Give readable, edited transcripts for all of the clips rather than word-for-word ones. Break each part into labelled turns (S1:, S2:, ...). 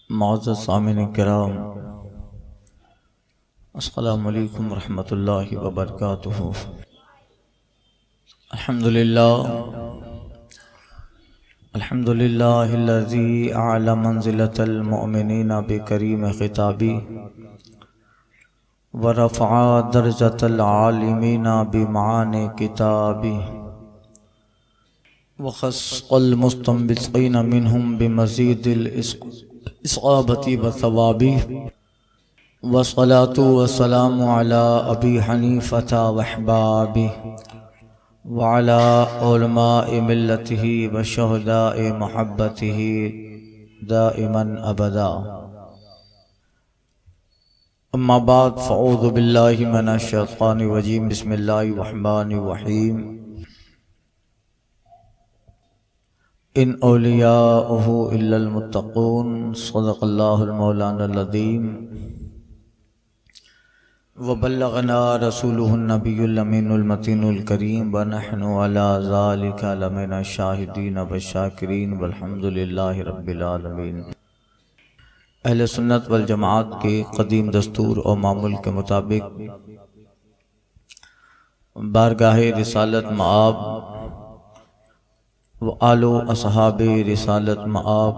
S1: معزز سامعین کرام، السلام علیکم ورحمۃ اللہ وبرکاتہ۔ الحمدللہ الذی اعلی منزلۃ المؤمنین بکریم خطابی ورفع درجۃ العالمین بمعانی کتابی وخص المستنبطین منہم بمزید الإصابۃ والثواب، والصلاة والسلام علی ابی حنیفۃ واحبابہ وعلی علماء ملتہ وشہداء محبتہ دائما ابدا۔ اما بعد فاعوذ باللہ من الشیطان الرجیم، بسم اللہ الرحمن الرحیم۔ ان اولیاءہ الا المتقون، صدق اللہ المولانا العظیم، وبلغنا رسولہ النبی الامین المتین الکریم، ونحن علی ذالک لمن الشاہدین والشاکرین، والحمد للہ رب العالمین۔ اہل سنت والجماعت کے قدیم دستور اور معمول کے مطابق بارگاہ رسالت مآب و آل و اصحاب رسالت مآب،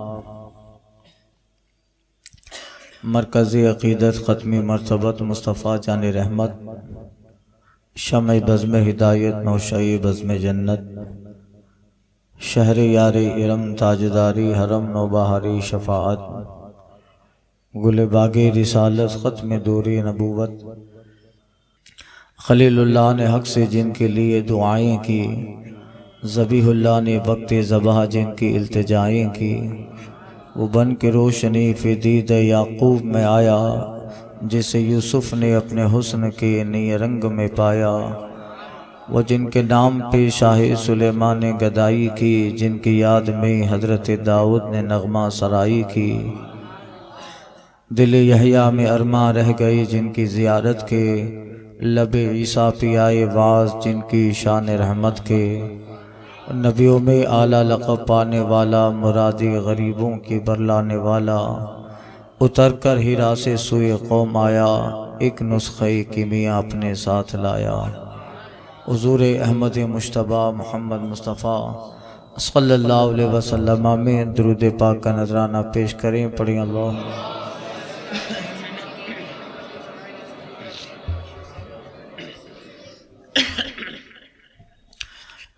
S1: مرکز عقیدت ختمی مرتبت مصطفیٰ جان رحمت، شمع بزم ہدایت نوشۂ بزم جنت، شہر یار ارم تاجداری حرم نوبہاری شفاعت، گل باغ رسالت ختم دوری نبوت، خلیل اللہ نے حق سے جن کے لیے دعائیں کی، ذبیح اللہ نے وقت ذبح جن کی التجائیں کی، وہ بن کے روشنی فی دید یعقوب میں آیا، جسے یوسف نے اپنے حسن کے نئی رنگ میں پایا، وہ جن کے نام پہ شاہ سلیمان نے گدائی کی، جن کی یاد میں حضرت داؤد نے نغمہ سرائی کی، دل یحییٰ میں ارماں رہ گئی جن کی زیارت کے، لب عیسیٰ پہ آئے واز جن کی شان رحمت کے، نبیوں میں اعلیٰ لقب پانے والا، مرادی غریبوں کی برلانے والا، اتر کر ہیرا سے سوئے قوم آیا، ایک نسخہ کیمیا اپنے ساتھ لایا۔ حضور احمد مجتبیٰ محمد مصطفیٰ صلی اللہ علیہ وسلم میں درود پاک کا نذرانہ پیش کریں، پڑھیں اللہ۔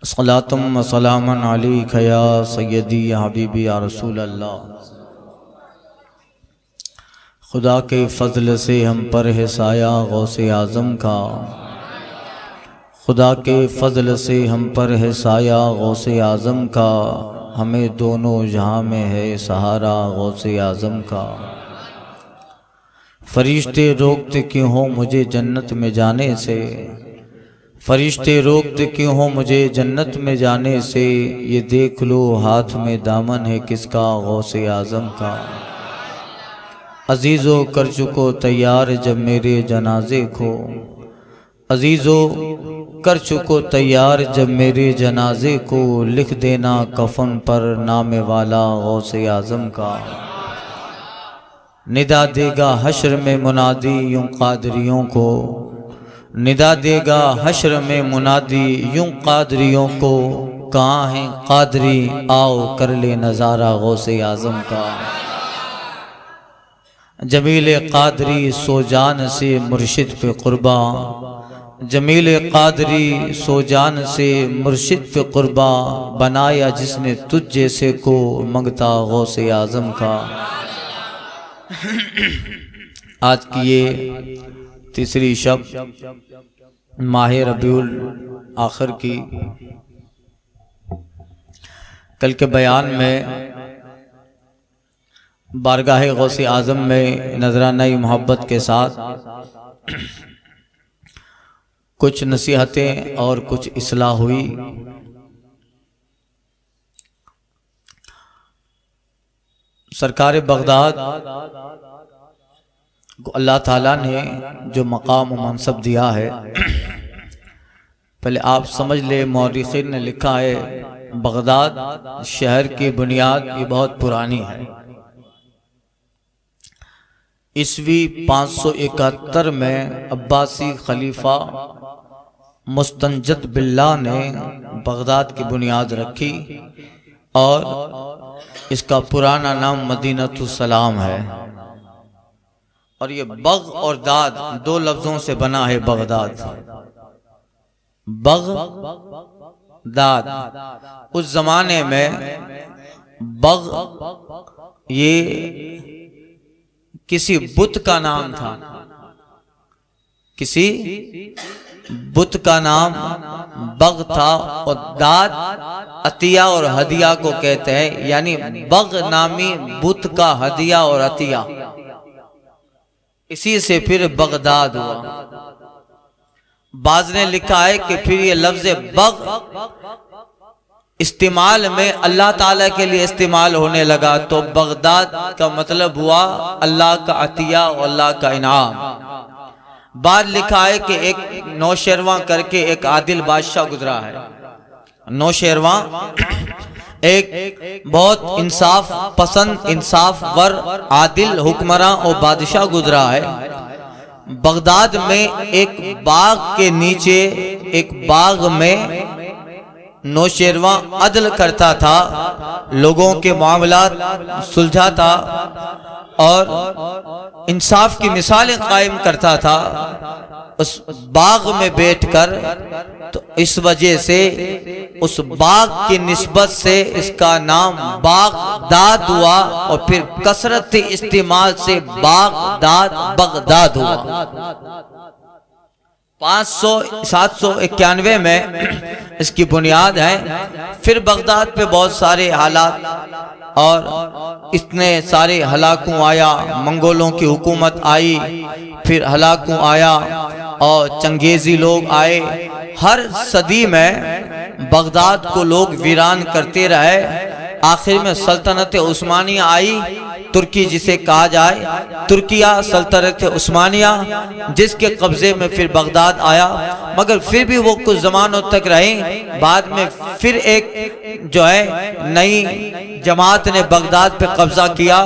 S1: صلاۃ و سلام علیک یا سیدی یا حبیبی یا رسول اللہ۔ خدا کے فضل سے ہم پر ہے سایہ غوث اعظم کا، خدا کے فضل سے ہم پر ہے سایہ غوث اعظم کا، ہمیں دونوں جہاں میں ہے سہارا غوث اعظم کا۔ فرشتے روکتے کیوں ہوں مجھے جنت میں جانے سے، فرشتے روکتے کیوں ہوں مجھے جنت میں جانے سے، یہ دیکھ لو ہاتھ میں دامن ہے کس کا غوث اعظم کا۔ عزیزو کر چکو تیار جب میرے جنازے کو، عزیزو کر چکو تیار جب میرے جنازے کو، لکھ دینا کفن پر نام والا غوث اعظم کا۔ ندا دے گا حشر میں منادی یوں قادریوں کو، ندا دے گا حشر میں منادی یوں قادریوں کو، کہاں ہیں قادری آؤ کر لے نظارہ غوث اعظم کا۔ جمیل قادری سو جان سے مرشد پہ قرباں، جمیل قادری سو جان سے مرشد پہ قرباں، بنایا جس نے تجھ جیسے کو منگتا غوث اعظم کا۔ آج کی یہ تیسری شب ماہ ربیع الاخر کی، کل کے بیان میں بارگاہ غوث اعظم میں نذرانہ محبت کے ساتھ کچھ نصیحتیں اور کچھ اصلاح ہوئی۔ سرکار بغداد کو اللہ تعالیٰ نے جو مقام و منصب دیا ہے، پہلے آپ سمجھ لے، مورخین نے لکھا ہے بغداد شہر کی بنیاد یہ بہت پرانی ہے، عیسوی 571 میں عباسی خلیفہ مستنجد باللہ نے بغداد کی بنیاد رکھی اور اس کا پرانا نام مدینۃ السلام ہے، اور یہ بغ اور داد دو لفظوں سے بنا ہے بغداد۔ بغ داد، اس زمانے میں بغ یہ کسی بت کا نام تھا، کسی بت کا نام بغ تھا، اور داد عطیہ اور ہدیہ کو کہتے ہیں، یعنی بغ نامی بت کا ہدیہ اور عطیہ، اسی سے پھر بغداد ہوا۔ بعض نے لکھا ہے کہ پھر یہ لفظ بغ استعمال میں اللہ تعالیٰ کے لیے استعمال ہونے لگا، تو بغداد کا مطلب ہوا اللہ کا عطیہ اور اللہ کا انعام۔ بعد لکھا ہے کہ ایک نوشیروان کر کے ایک عادل بادشاہ گزرا ہے، نوشیروان ایک بہت انصاف پسند، انصاف ور، عادل حکمراں اور بادشاہ گزرا ہے۔ بغداد میں ایک باغ کے نیچے ایک باغ میں نوشیروان عدل کرتا تھا، لوگوں کے معاملات سلجھاتا اور انصاف کی مثالیں قائم کرتا تھا اس باغ میں بیٹھ کر، تو اس وجہ سے اس باغ کی نسبت سے اس کا نام بغداد ہوا، اور پھر کثرت استعمال سے بغداد بغداد ہوا۔ 791 میں اس کی بنیاد ہے۔ پھر بغداد پہ بہت سارے حالات اور اتنے سارے ہلاکوں آیا، منگولوں کی حکومت آئی، پھر ہلاکوں آیا اور چنگیزی لوگ آئے۔ ہر صدی میں بغداد کو لوگ ویران کرتے رہے، آخر میں سلطنت عثمانیہ آئی، ترکی جسے کہا جائے، ترکیہ سلطنت عثمانیہ، جس کے قبضے میں پھر بغداد آیا، مگر پھر بھی وہ کچھ زمانوں تک رہے۔ بعد میں پھر ایک جو ہے نئی جماعت نے بغداد پہ قبضہ کیا،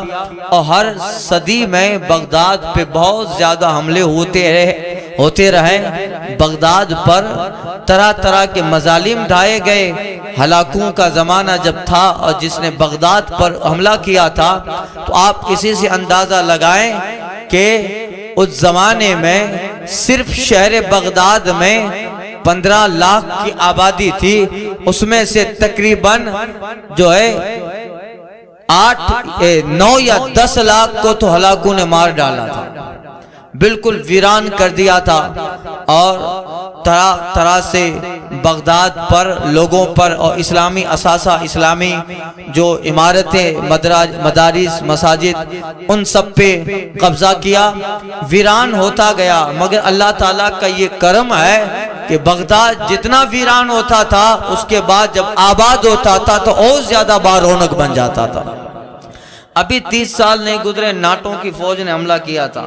S1: اور ہر صدی میں بغداد پہ بہت زیادہ حملے ہوتے رہے۔ بغداد پر طرح طرح کے مظالم ڈھائے گئے۔ ہلاکوں کا زمانہ جب تھا اور جس نے بغداد پر حملہ کیا تھا، تو آپ کسی سے اندازہ لگائیں کہ اس زمانے میں صرف شہر بغداد میں 15 لاکھ کی آبادی تھی، اس میں سے تقریباً جو ہے 9 یا 10 لاکھ کو تو ہلاکوں نے مار ڈالا تھا، بالکل ویران کر دیا تھا، اور طرح طرح سے بغداد پر لوگوں پر اور اسلامی اثاثہ، اسلامی جو عمارتیں، مدارس، مساجد، ان سب پہ قبضہ کیا، ویران ہوتا گیا۔ مگر اللہ تعالیٰ کا یہ کرم ہے کہ بغداد جتنا ویران ہوتا تھا، اس کے بعد جب آباد ہوتا تھا تو اور زیادہ بارونق بن جاتا تھا۔ ابھی 30 سال نہیں گزرے، ناٹوں کی فوج نے حملہ کیا تھا،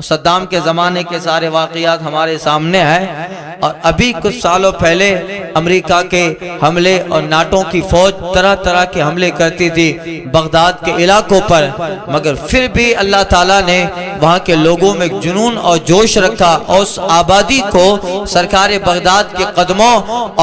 S1: صدام کے زمانے کے سارے واقعات ہمارے سامنے ہیں، اور ابھی کچھ سالوں پہلے امریکہ کے حملے اور ناٹوں کی فوج طرح طرح کے حملے کرتی تھی بغداد کے علاقوں پر، مگر پھر بھی اللہ تعالیٰ نے وہاں کے لوگوں میں جنون اور جوش رکھا، اور اس آبادی کو سرکار بغداد کے قدموں،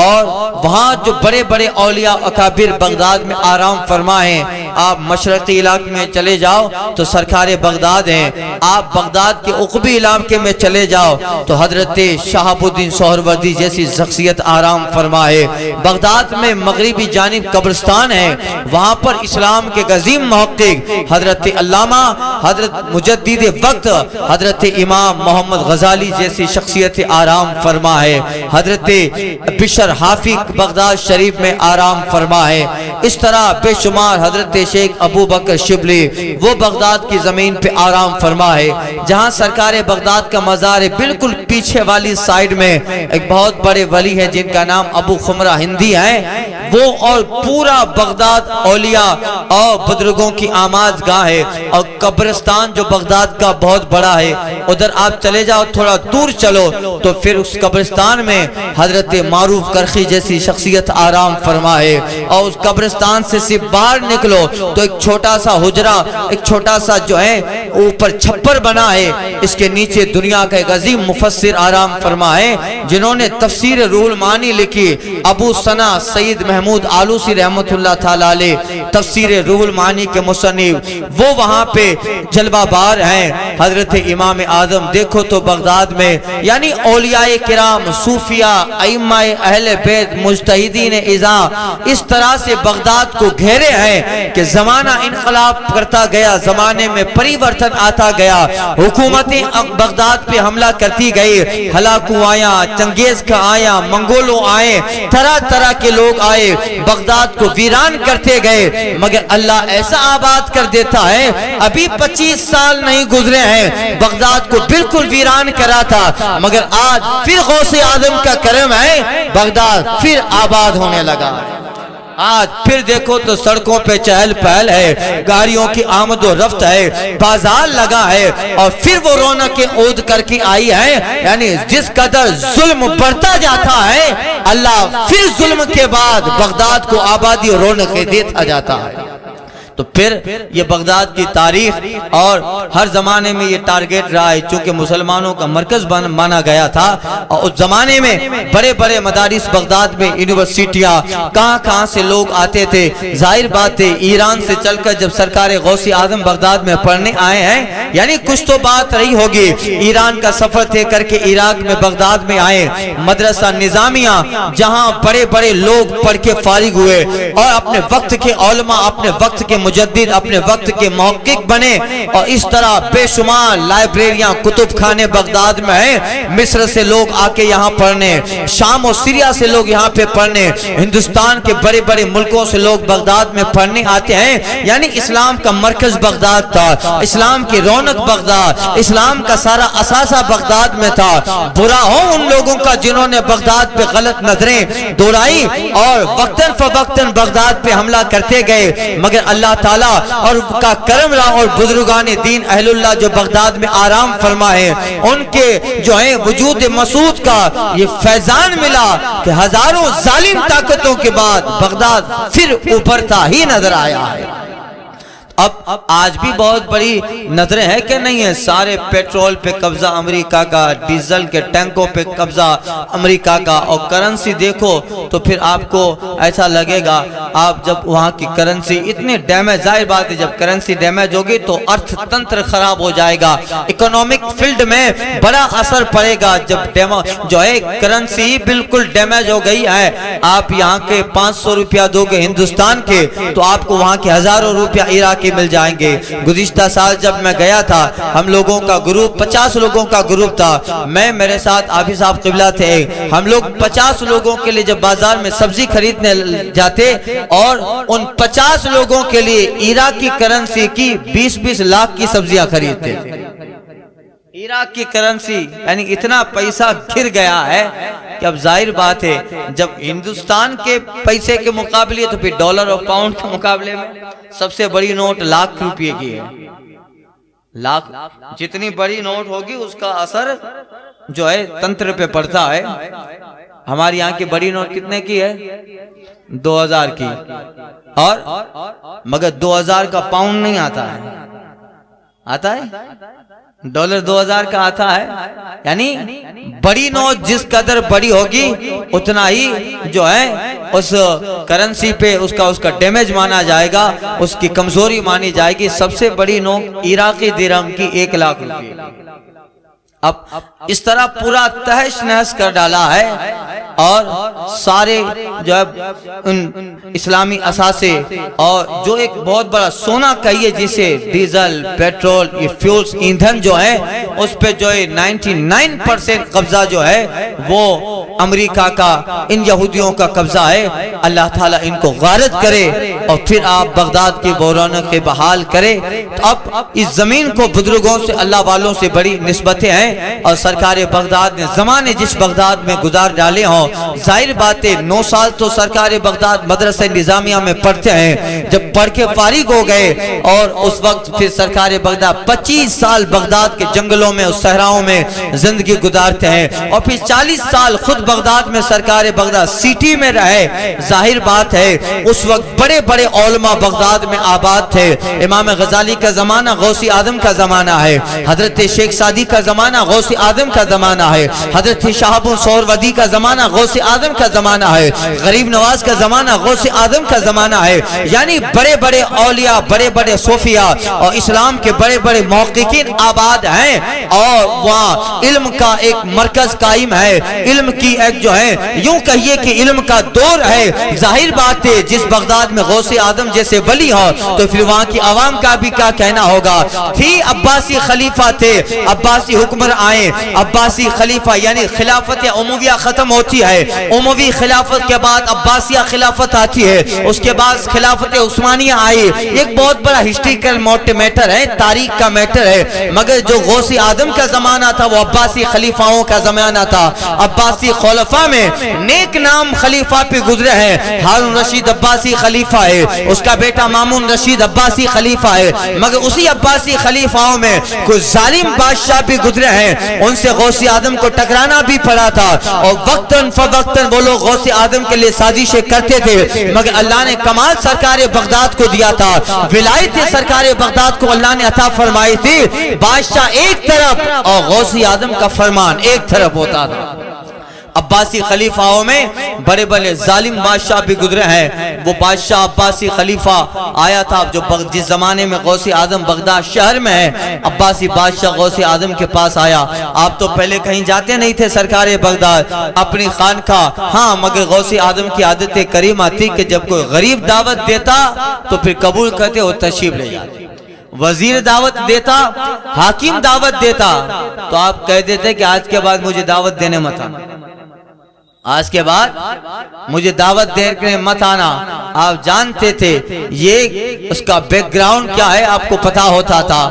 S1: اور وہاں جو بڑے بڑے اولیاء اکابر بغداد میں آرام فرما ہیں۔ آپ مشرقی علاقے میں چلے جاؤ تو سرکار بغداد ہیں، آپ بغداد کے عقبی علاقے میں چلے جاؤ تو حضرت شہاب الدین سہروردی جیسی شخصیت آرام فرما ہے۔ بغداد میں مغربی جانب قبرستان ہے، وہاں پر اسلام کے عظیم محقق حضرت علامہ، حضرت مجدد وقت، حضرت امام محمد غزالی جیسی شخصیت آرام فرما ہے۔ حضرت بشر حافظ بغداد شریف میں آرام فرما ہے۔ اس طرح بے شمار حضرت شیخ ابو بکر شبلی، وہ بغداد کی زمین پہ آرام فرما ہے۔ جہاں سرکار بغداد کا مزار ہے، بالکل پیچھے والی سائیڈ میں ایک بہت بڑے ولی ہیں جن کا نام ابو خمرہ ہندی ہے، وہ اور پورا بغداد اولیاء اور بزرگوں کی آماز گاہ ہے، اور قبرستان جو بغداد کا بہت بڑا ہے، ادھر آپ چلے جاؤ، تھوڑا دور چلو تو پھر اس قبرستان میں حضرت معروف کرخی جیسی شخصیت آرام فرما ہے، اور اس قبرستان سے صرف باہر نکلو
S2: تو ایک چھوٹا سا حجرہ، ایک چھوٹا سا جو ہے اوپر چھپر بنا ہے، اس کے نیچے دنیا کا ایک عظیم مفسر آرام فرما ہے، جنہوں نے تفسیر روح المعانی لکھی، ابو ثنا سید محمود آلوسی رحمت اللہ تعالیٰ علیہ، تفسیر روح المعانی کے مصنف، وہ وہاں پہ جلوہ بار ہیں۔ حضرت امام اعظم دیکھو تو بغداد میں یعنی اولیاء کرام، صوفیاء، ائمہ اہل بیت، مجتہدین اذا اس طرح سے بغداد کو گھیرے ہیں کہ زمانہ انقلاب کرتا گیا، زمانے میں پریورتن آتا گیا، حکومتیں بغداد پہ حملہ کرتی گئی، ہلاکو آیا، چنگیز کا آیا، منگولوں آئے، طرح طرح کے لوگ آئے، بغداد کو ویران کرتے گئے، مگر اللہ ایسا آباد کر دیتا ہے، ابھی 25 سال نہیں گزرے ہیں بغداد کو بالکل ویران کرا تھا، مگر آج پھر غوث اعظم کا کرم ہے، بغداد پھر آباد ہونے لگا۔ آج پھر دیکھو تو سڑکوں پہ چہل پہل ہے، گاڑیوں کی آمد و رفت ہے، بازار لگا ہے، اور پھر وہ رونقیں عود کر کے آئی ہے۔ یعنی جس قدر ظلم بڑھتا جاتا ہے، اللہ پھر ظلم کے بعد بغداد کو آبادی اور رونقیں دیتا جاتا ہے۔ تو پھر یہ بغداد کی تاریخ اور ہر زمانے میں یہ ٹارگیٹ رہا ہے، چونکہ مسلمانوں کا مرکز مانا گیا تھا، اور اس زمانے میں بڑے بڑے مدارس بغداد میں، یونیورسٹیاں، کہاں سے لوگ آتے تھے۔ ظاہر بات ہے ایران سے چل کر جب سرکار غوث اعظم بغداد میں پڑھنے آئے ہیں، یعنی کچھ تو بات رہی ہوگی، ایران کا سفر طے کر کے عراق میں بغداد میں آئے، مدرسہ نظامیہ جہاں بڑے بڑے لوگ پڑھ کے فارغ ہوئے اور اپنے وقت کے علماء، اپنے وقت کے مجدد، اپنے وقت کے محقق بنے، اور اس طرح بے شمار لائبریریاں، کتب خانے بغداد میں ہیں۔ مصر سے لوگ آ کے یہاں پڑھنے، شام اور سیریا سے لوگ یہاں پہ پڑھنے، ہندوستان کے بڑے بڑے ملکوں سے لوگ بغداد میں پڑھنے آتے ہیں۔ یعنی اسلام کا مرکز بغداد تھا، اسلام کی رونق بغداد، اسلام کا سارا اثاثہ بغداد میں تھا۔ برا ہو ان لوگوں کا جنہوں نے بغداد پہ غلط نظریں دوڑائی اور وقتاً فوقتاً بغداد پہ حملہ کرتے گئے، مگر اللہ تعالیٰ اور کا کرم رہا، اور بزرگان دین اہل اللہ جو بغداد میں آرام فرمائے، ان کے جو ہے وجود مسعود کا یہ فیضان ملا کہ ہزاروں ظالم طاقتوں کے بعد بغداد پھر ابھرتا ہی نظر آیا ہے۔ اب آج بھی بہت بڑی نظریں ہیں کہ نہیں ہے، سارے پیٹرول پہ قبضہ امریکہ کا، ڈیزل کے ٹینکوں پہ قبضہ امریکہ کا، اور کرنسی دیکھو تو پھر آپ کو ایسا لگے گا، آپ جب وہاں کی کرنسی اتنے ڈیمیج، ظاہر بات ہے جب کرنسی ڈیمیج ہوگی تو ارتھ تنتر خراب ہو جائے گا، اکنامک فیلڈ میں بڑا اثر پڑے گا۔ جب جو ہے کرنسی بالکل ڈیمیج ہو گئی ہے، آپ یہاں کے 500 روپیہ دو گے ہندوستان کے تو آپ کو وہاں کے ہزاروں روپیہ عراق مل جائیں گے۔ گزشتہ سال جب میں گیا تھا، ہم لوگوں کا گروپ 50 لوگوں کا گروپ تھا، میں میرے ساتھ حافظ صاحب قبلہ تھے، ہم لوگ 50 لوگوں کے لیے جب بازار میں سبزی خریدنے جاتے اور ان 50 لوگوں کے لیے عراق کی کرنسی کی 20-20 لاکھ کی سبزیاں خریدتے تھے۔ عراق کی کرنسی یعنی اتنا پیسہ گر گیا ہے کہ اب ظاہر بات ہے جب ہندوستان کے پیسے کے مقابلے تو پھر ڈالر اور پاؤنڈ کے مقابلے میں سب سے بڑی نوٹ لاکھ روپے کی ہے۔ لاکھ جتنی بڑی نوٹ ہوگی اس کا اثر جو ہے تنتر پہ پڑتا ہے۔ ہماری یہاں کی بڑی نوٹ کتنے کی ہے؟ 2000 کی، اور مگر 2000 کا پاؤنڈ نہیں آتا ہے، آتا ہے ڈالر 2000 کا آتا ہے۔ یعنی بڑی نوٹ جس قدر بڑی ہوگی اتنا ہی جو ہے اس کرنسی پہ اس کا ڈیمیج مانا جائے گا، اس کی کمزوری مانی جائے گی۔ سب سے بڑی نوٹ عراقی درہم کی 1 لاکھ روپے۔ اب اس طرح پورا تہش نہش کر ڈالا ہے، اور سارے جو ہے اسلامی اثاثے اور جو ایک بہت بڑا سونا کہیے جسے ڈیزل، پیٹرول، یہ فیولز، ایندھن جو ہے اس پہ جو ہے 99% قبضہ جو ہے وہ امریکہ کا، ان یہودیوں کا قبضہ ہے۔ اللہ تعالیٰ ان کو غارت کرے اور پھر آپ بغداد کی رونق کے بحال کرے۔ تو اب اس زمین کو بزرگوں سے، اللہ والوں سے بڑی نسبتیں ہیں۔ ہیں اور سرکار بغداد نے زمانے جس بغداد میں گزار ڈالے ہوں، ظاہر بات ہے 9 سال تو سرکار بغداد مدرسہ نظامیہ میں پڑھتے ہیں، جب پڑھ کے فارغ ہو گئے اور اس وقت پھر سرکار بغداد 25 سال بغداد کے جنگلوں میں اور صحراؤں میں زندگی گزارتے ہیں، اور پھر 40 سال خود بغداد میں سرکار بغداد سٹی میں رہے۔ ظاہر بات ہے اس وقت بڑے بڑے علماء بغداد میں آباد تھے۔ امام غزالی کا زمانہ غوث اعظم کا زمانہ ہے، حضرت شیخ سعدی کا زمانہ غوث اعظم کا زمانہ ہے، حضرت شہاب سہروردی کا زمانہ غوث اعظم کا زمانہ ہے، غریب نواز کا زمانہ غوث اعظم کا زمانہ ہے۔ یعنی بڑے بڑے اولیاء، بڑے بڑے صوفیاء اور اسلام کے بڑے بڑے محققین آباد ہیں، اور وہاں علم کا ایک مرکز قائم ہے، علم کی ایک جو ہے یوں کہیے کہ علم کا دور ہے۔ ظاہر بات ہے جس بغداد میں غوث اعظم جیسے ولی ہو تو پھر وہاں کی عوام کا بھی کیا کہنا ہوگا۔ تھی عباسی خلیفہ تھے، عباسی حکمر آئے، عباسی خلیفہ یعنی خلافت امویہ ختم ہوتی ہے، اموی خلافت کے بعد عباسیہ خلافت آتی ہے، اس کے بعد خلافت عثمانیہ آئی۔ ایک بہت بڑا ہسٹریکل میٹر ہے، تاریخ کا میٹر ہے، مگر جو غوث اعظم کا زمانہ تھا وہ عباسی خلیفاؤں کا زمانہ تھا۔ عباسی خلفاء میں نیک نام خلیفہ پہ گزرے ہیں، ہارون رشید عباسی خلیفہ ہے، اس کا بیٹا مامون رشید عباسی خلیفہ ہے، مگر اسی عباسی خلیفاؤں میں کچھ ظالم بادشاہ بھی گزرے ہیں، ان سے غوث اعظم کو ٹکرانا بھی پڑا تھا، اور وقتاً فوقتاً وہ لوگ غوث اعظم کے لیے سازشیں کرتے تھے، مگر اللہ نے کمال سرکار بغداد کو دیا تھا، ولایت سرکار بغداد کو اللہ نے عطا فرمائی تھی۔ بادشاہ ایک طرف اور غوث اعظم کا فرمان ایک طرف ہوتا تھا۔ عباسی خلیفاؤں میں بڑے بڑے ظالم بادشاہ بھی گزرے ہیں۔ وہ بادشاہ عباسی خلیفہ آیا تھا جو جس زمانے میں غوث اعظم بغداد شہر میں ہے، عباسی بادشاہ غوث اعظم کے پاس آیا۔ آپ تو پہلے کہیں جاتے نہیں تھے سرکار بغداد، اپنی خانقاہ، ہاں مگر غوث اعظم کی عادت کریمہ تھی کہ جب کوئی غریب دعوت دیتا تو پھر قبول کرتے اور تشریف لے جاتے، وزیر دعوت دیتا، حاکم دعوت دیتا تو آپ کہہ دیتے کہ آج کے بعد مجھے دعوت دینے مت آنا، آج کے بعد مجھے دعوت دینے مت آنا۔ آپ جانتے تھے یہ اس کا بیک گراؤنڈ کیا ہے، آپ کو پتا ہوتا تھا۔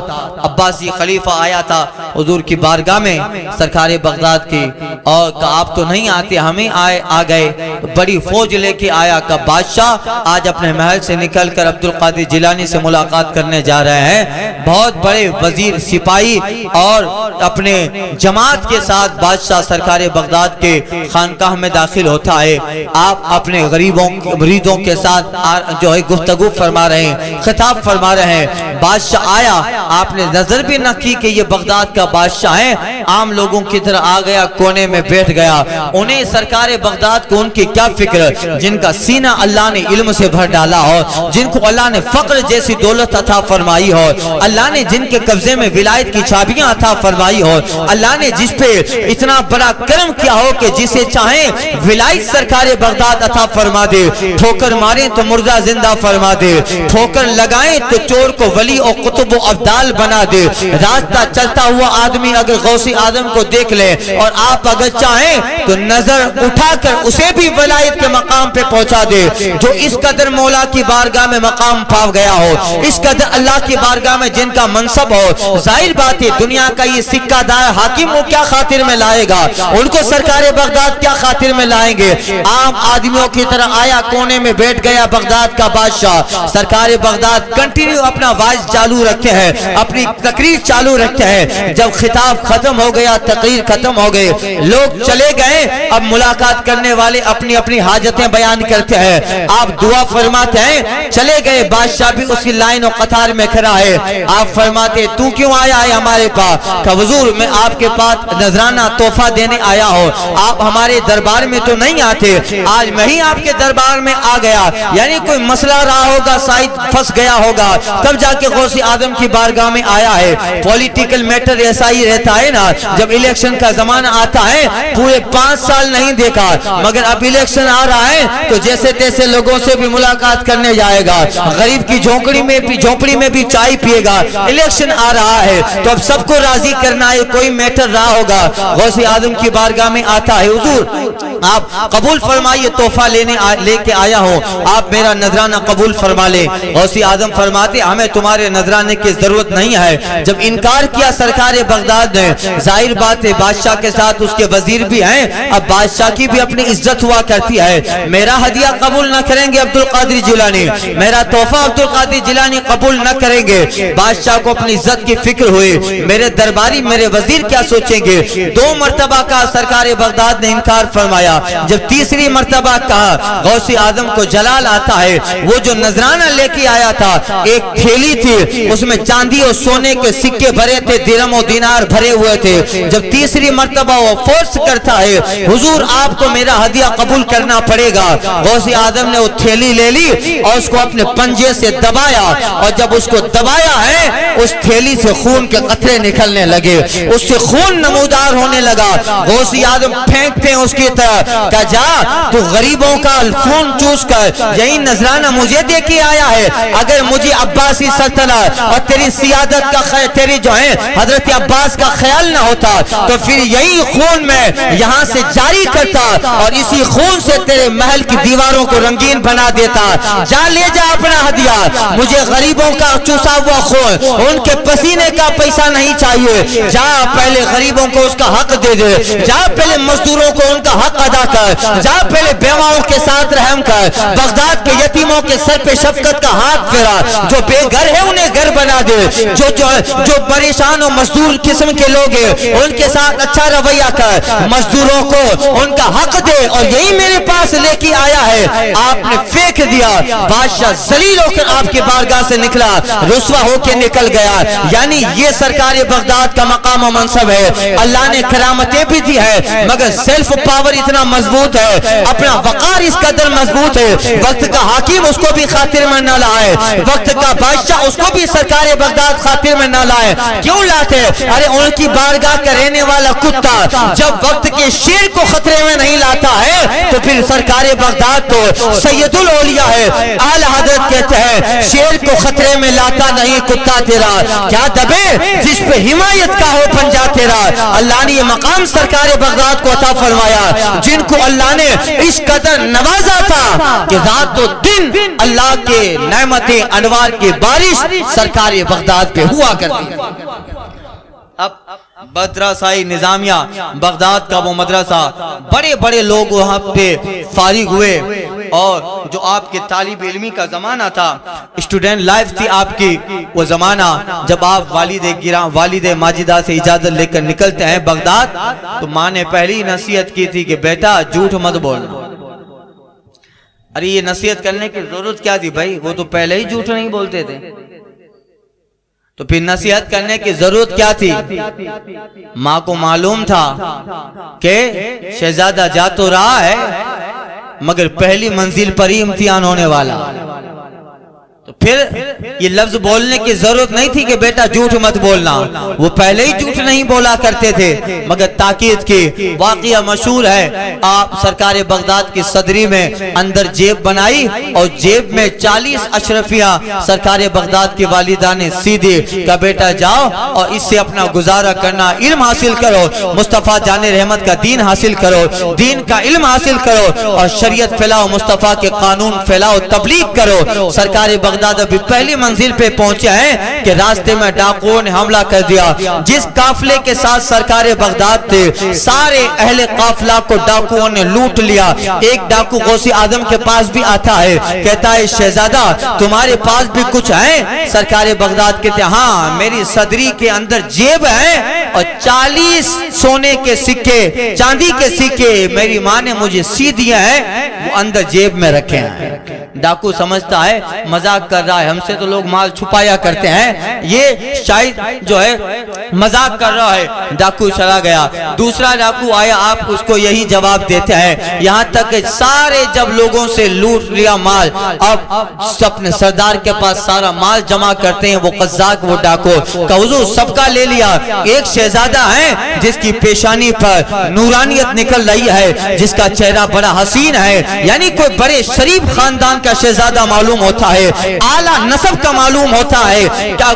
S2: عباسی خلیفہ آیا تھا حضور کی بارگاہ میں سرکار بغداد کی، اور کہا آپ تو نہیں آتے، ہمیں آ گئے، بڑی فوج لے کے آیا کہ بادشاہ آج اپنے محل سے نکل کر عبد القادر جیلانی سے ملاقات کرنے جا رہے ہیں۔ بہت بڑے وزیر سپاہی اور اپنے جماعت کے ساتھ بادشاہ سرکار بغداد کے خانقاہ میں داخل ہوتا ہے۔ آپ اپنے غریبوں مریدوں کے ساتھ جو ہے گفتگو فرما رہے ہیں، خطاب فرما رہے ہیں۔ بادشاہ آیا، آپ نے نظر بھی نہ کی کہ یہ بغداد کا بادشاہ ہے، عام لوگوں کی طرح آ گیا، کونے میں بیٹھ گیا۔ انہیں سرکار بغداد کو ان کی کیا فکر، جن کا سینہ اللہ نے علم سے بھر ڈالا ہو، جن کو اللہ نے فقر جیسی دولت عطا فرمائی ہو، اللہ نے جن کے قبضے میں ولایت کی چابیاں عطا فرمائی ہو، اللہ نے جس پہ اتنا بڑا کرم کیا ہو کہ جسے چاہیں ولایت سرکار بغداد عطا فرما دے، ٹھوکر ماریں تو مردہ زندہ فرما دے، ٹھوکر لگائیں تو چور کو ولی اور قطب و ابدال بنا دے۔ راستہ چلتا ہوا آدمی اگر غوث اعظم کو دیکھ لے اور آپ اگر چاہیں تو نظر اٹھا کر اسے بھی ولایت کے مقام پہ پہنچا دے۔ جو اس قدر مولا کی بارگاہ میں مقام پا گیا ہو، اس قدر اللہ کی بارگاہ میں جن کا منصب ہو، ظاہر بات ہے دنیا کا یہ سکہ دار حاکم وہ کیا خاطر میں لائے گا، ان کو سرکار بغداد کیا خاطر میں لائیں گے۔ عام آدمیوں کی طرح آیا، کونے میں بیٹھ گیا بغداد کا بادشاہ۔ سرکار بغداد کنٹینیو اپنا وائز چالو رکھتے ہیں، اپنی تقریر چالو رکھتے ہیں۔ جب خطاب ختم ہو گیا، تقریر ختم ہو گئے، لوگ چلے گئے، اب ملاقات کرنے والے اپنی اپنی حاجتیں بیان کرتے ہیں، آپ دعا فرماتے ہیں، چلے گئے۔ بادشاہ بھی اسی لائن و قطار میں کھڑا ہے۔ آپ فرماتے تو کیوں آیا ہے ہمارے پاس؟ کہ حضور میں آپ کے پاس نذرانہ تحفہ دینے آیا ہوں، آپ ہمارے دربار میں تو نہیں آتے، آج میں ہی آپ کے دربار میں آ گیا، یعنی کوئی مسئلہ رہا ہوگا، شاید پھنس گیا ہوگا، تب جا کے غوث اعظم کی بارگاہ میں آیا ہے۔ پولیٹیکل میٹر ایسا ہی رہتا ہے نا، جب الیکشن کا زمانہ آتا ہے پورے 5 سال نہیں دیکھا، مگر اب الیکشن آ رہا ہے تو جیسے تیسے لوگوں سے بھی ملاقات کرنے جائے گا، غریب کی جھونپڑی میں بھی چائے پیے گا، الیکشن آ رہا ہے تو اب سب کو راضی کرنا ہے، کوئی میٹر رہا ہوگا، غوث اعظم کی بارگاہ میں آتا ہے، حضور آپ قبول فرمائیے، تحفہ لے کے آیا ہوں، آپ میرا نذرانہ قبول فرما لیں۔ غوث اعظم فرماتے ہمیں تمہارے تمہارے نذرانے کی ضرورت نہیں ہے۔ جب انکار کیا سرکار بغداد نے، ظاہر بات ہے بادشاہ کے ساتھ اس کے وزیر بھی ہیں، اب بادشاہ کی بھی اپنی عزت ہوا کرتی ہے۔ میرا ہدیہ قبول نہ کریں گے عبدالقادر جیلانی، میرا تحفہ عبدالقادر جیلانی قبول نہ کریں گے۔ بادشاہ کو اپنی عزت کی فکر ہوئی، میرے درباری میرے وزیر کیا سوچیں گے۔ 2 مرتبہ کا سرکار بغداد نے انکار فرمایا۔ جب تیسری مرتبہ کہا، غوث اعظم کو جلال آتا ہے، وہ جو نذرانہ لے کے آیا تھا ایک تھیلی تھی، اس میں چاندی اور سونے کے سکے بھرے تھے، درہم و دینار بھرے ہوئے تھے۔ جب تیسری مرتبہ وہ فورس کرتا ہے، حضور آپ کو میرا ہدیہ قبول کرنا پڑے گا۔ غوث اعظم نے وہ تھیلی لے لی اور اس کو اپنے پنجے سے دبایا، اور جب اس کو دبایا ہے اس تھیلی سے خون کے قطرے نکلنے لگے، اس سے خون نمودار ہونے لگا۔ غوث اعظم پھینکتے ہیں اس کی طرح، کہا جا تو غریبوں کا خون چوس کر یہی نذرانہ مجھے دے کے آیا ہے۔ اگر مجھے عباسی سلطنت اور تیری سیادت کا تیری جو ہے حضرت عباس کا خیال نہ ہوتا تو پھر یہی خون میں یہاں سے جاری کرتا اور اسی خون سے تیرے محل کی دیواروں کو رنگین بنا دیتا۔ جا لے جا اپنا ہدیہ، مجھے غریبوں کا چوسا ہوا خون، ان کے پسینے کا پیسہ نہیں چاہیے۔ جا پہلے غریبوں کو اس کا حق دے دے، جا پہلے مزدوروں کو ان کا حق ادا کر، جا پہلے بیواؤں کے ساتھ رحم کر، بغداد کے یتیموں کے سر پہ شفقت کا ہاتھ پھیرا، جو بے گھر ہے انہیں گھر بنا دے، جو پریشان و مزدور قسم کے لوگ ہیں ان کے ساتھ اچھا رویہ کر، مزدوروں کو ان کا حق دے، اور یہی میرے پاس لے کے آیا ہے۔ آپ نے پھینک دیا، بادشاہ ذلیل ہو کر آپ کی بارگاہ سے نکلا، رسوا ہو کے نکل گیا۔ یعنی یہ سرکار بغداد کا مقام و منصب ہے۔ اللہ نے کرامتیں بھی دی ہے مگر سیلف پاور اتنا مضبوط ہے، اپنا وقار اس قدر مضبوط ہے، وقت کا حاکم اس کو بھی خاطر میں نہ لائے، وقت کا بادشاہ اس کو بھی سرکار بغداد خاطر میں نہ لائے۔ کیوں لاتے؟ ارے ان کی بارگاہ کا رہنے والا کتا جب وقت کے شیر کو خطرے میں نہیں لاتا ہے تو پھر سرکار بغداد تو سید الاولیاء ہے۔ اعلی حضرت کہتے ہیں شیر کو خطرے میں لاتا نہیں کتا تیرا، کیا دبے جس پہ حمایت کا ہو پنجا تیرا۔ اللہ نے یہ مقام سرکار بغداد کو عطا فرمایا، جن کو اللہ نے اس قدر نوازا تھا کہ رات و دن اللہ کے نعمتیں انوار کی بارش سرکار بغداد پہ ہوا کرتی۔ اب مدرسہ نظامیہ بغداد کا وہ مدرسہ، بڑے بڑے لوگ وہاں پہ فارغ ہوئے، اور جو آپ کے طالب علمی کا زمانہ تھا، اسٹوڈنٹ لائف تھی آپ کی، وہ زمانہ جب آپ والد ماجدہ سے اجازت لے کر نکلتے ہیں بغداد، تو ماں نے پہلی نصیحت کی تھی کہ بیٹا جھوٹ مت بولنا۔ ارے یہ نصیحت کرنے کی ضرورت کیا تھی بھائی، وہ تو پہلے ہی جھوٹ نہیں بولتے تھے، تو پھر نصیحت کرنے کی ضرورت کیا تھی؟ ماں کو معلوم تھا کہ شہزادہ جا تو رہا ہے مگر پہلی منزل پر ہی امتحان ہونے والا، تو پھر یہ لفظ بولنے کی ضرورت نہیں تھی کہ بیٹا جھوٹ مت بولنا، وہ پہلے ہی جھوٹ نہیں بولا کرتے تھے، مگر تاکید کی واقعہ مشہور ہے۔ آپ سرکار بغداد کی صدری میں اندر جیب بنائی اور جیب میں 40 اشرفیاں سرکار بغداد کی والدہ نے سیدھی، کہ بیٹا جاؤ اور اس سے اپنا گزارا کرنا، علم حاصل کرو، مصطفیٰ جان رحمت کا دین حاصل کرو، دین کا علم حاصل کرو اور شریعت پھیلاؤ، مصطفیٰ کے قانون پھیلاؤ، تبلیغ کرو۔ سرکار بغداد ابھی پہلی منزل پہ پہنچے ہیں کہ راستے میں ڈاکوؤں نے حملہ کر دیا۔ جس قافلے کے ساتھ سرکار بغداد تھے سارے اہل قافلہ کو ڈاکوؤں نے لوٹ لیا۔ ایک ڈاکو غوث اعظم کے پاس بھی آتا ہے، کہتا ہے شہزادہ تمہارے پاس بھی کچھ ہے؟ سرکار بغداد کہتے ہیں ہاں میری صدری کے اندر جیب ہے اور 40 سونے کے سکے، چاندی کے سکے میری ماں نے مجھے سی دیے ہیں، وہ اندر جیب میں رکھے ہیں۔ ڈاکو سمجھتا ہے مذاق کر رہا ہے، ہم سے تو لوگ مال چھپایا کرتے ہیں، یہ شاید جو ہے مذاق کر رہا ہے۔ ڈاکو چلا گیا، دوسرا ڈاکو آیا، آپ اس کو یہی جواب دیتے ہیں، یہاں تک کہ سارے جب لوگوں سے لوٹ لیا مال، اب اپنے سردار کے پاس سارا مال جمع کرتے ہیں، وہ قزاق وہ ڈاکو کہ حضور سب کا لے لیا، ایک شہزادہ ہے جس کی پیشانی پر نورانیت نکل رہی ہے، جس کا چہرہ بڑا حسین ہے، یعنی کوئی بڑے شریف خاندان کا شہزادہ معلوم ہوتا ہے، اعلیٰ نسب کا معلوم ہوتا ہے۔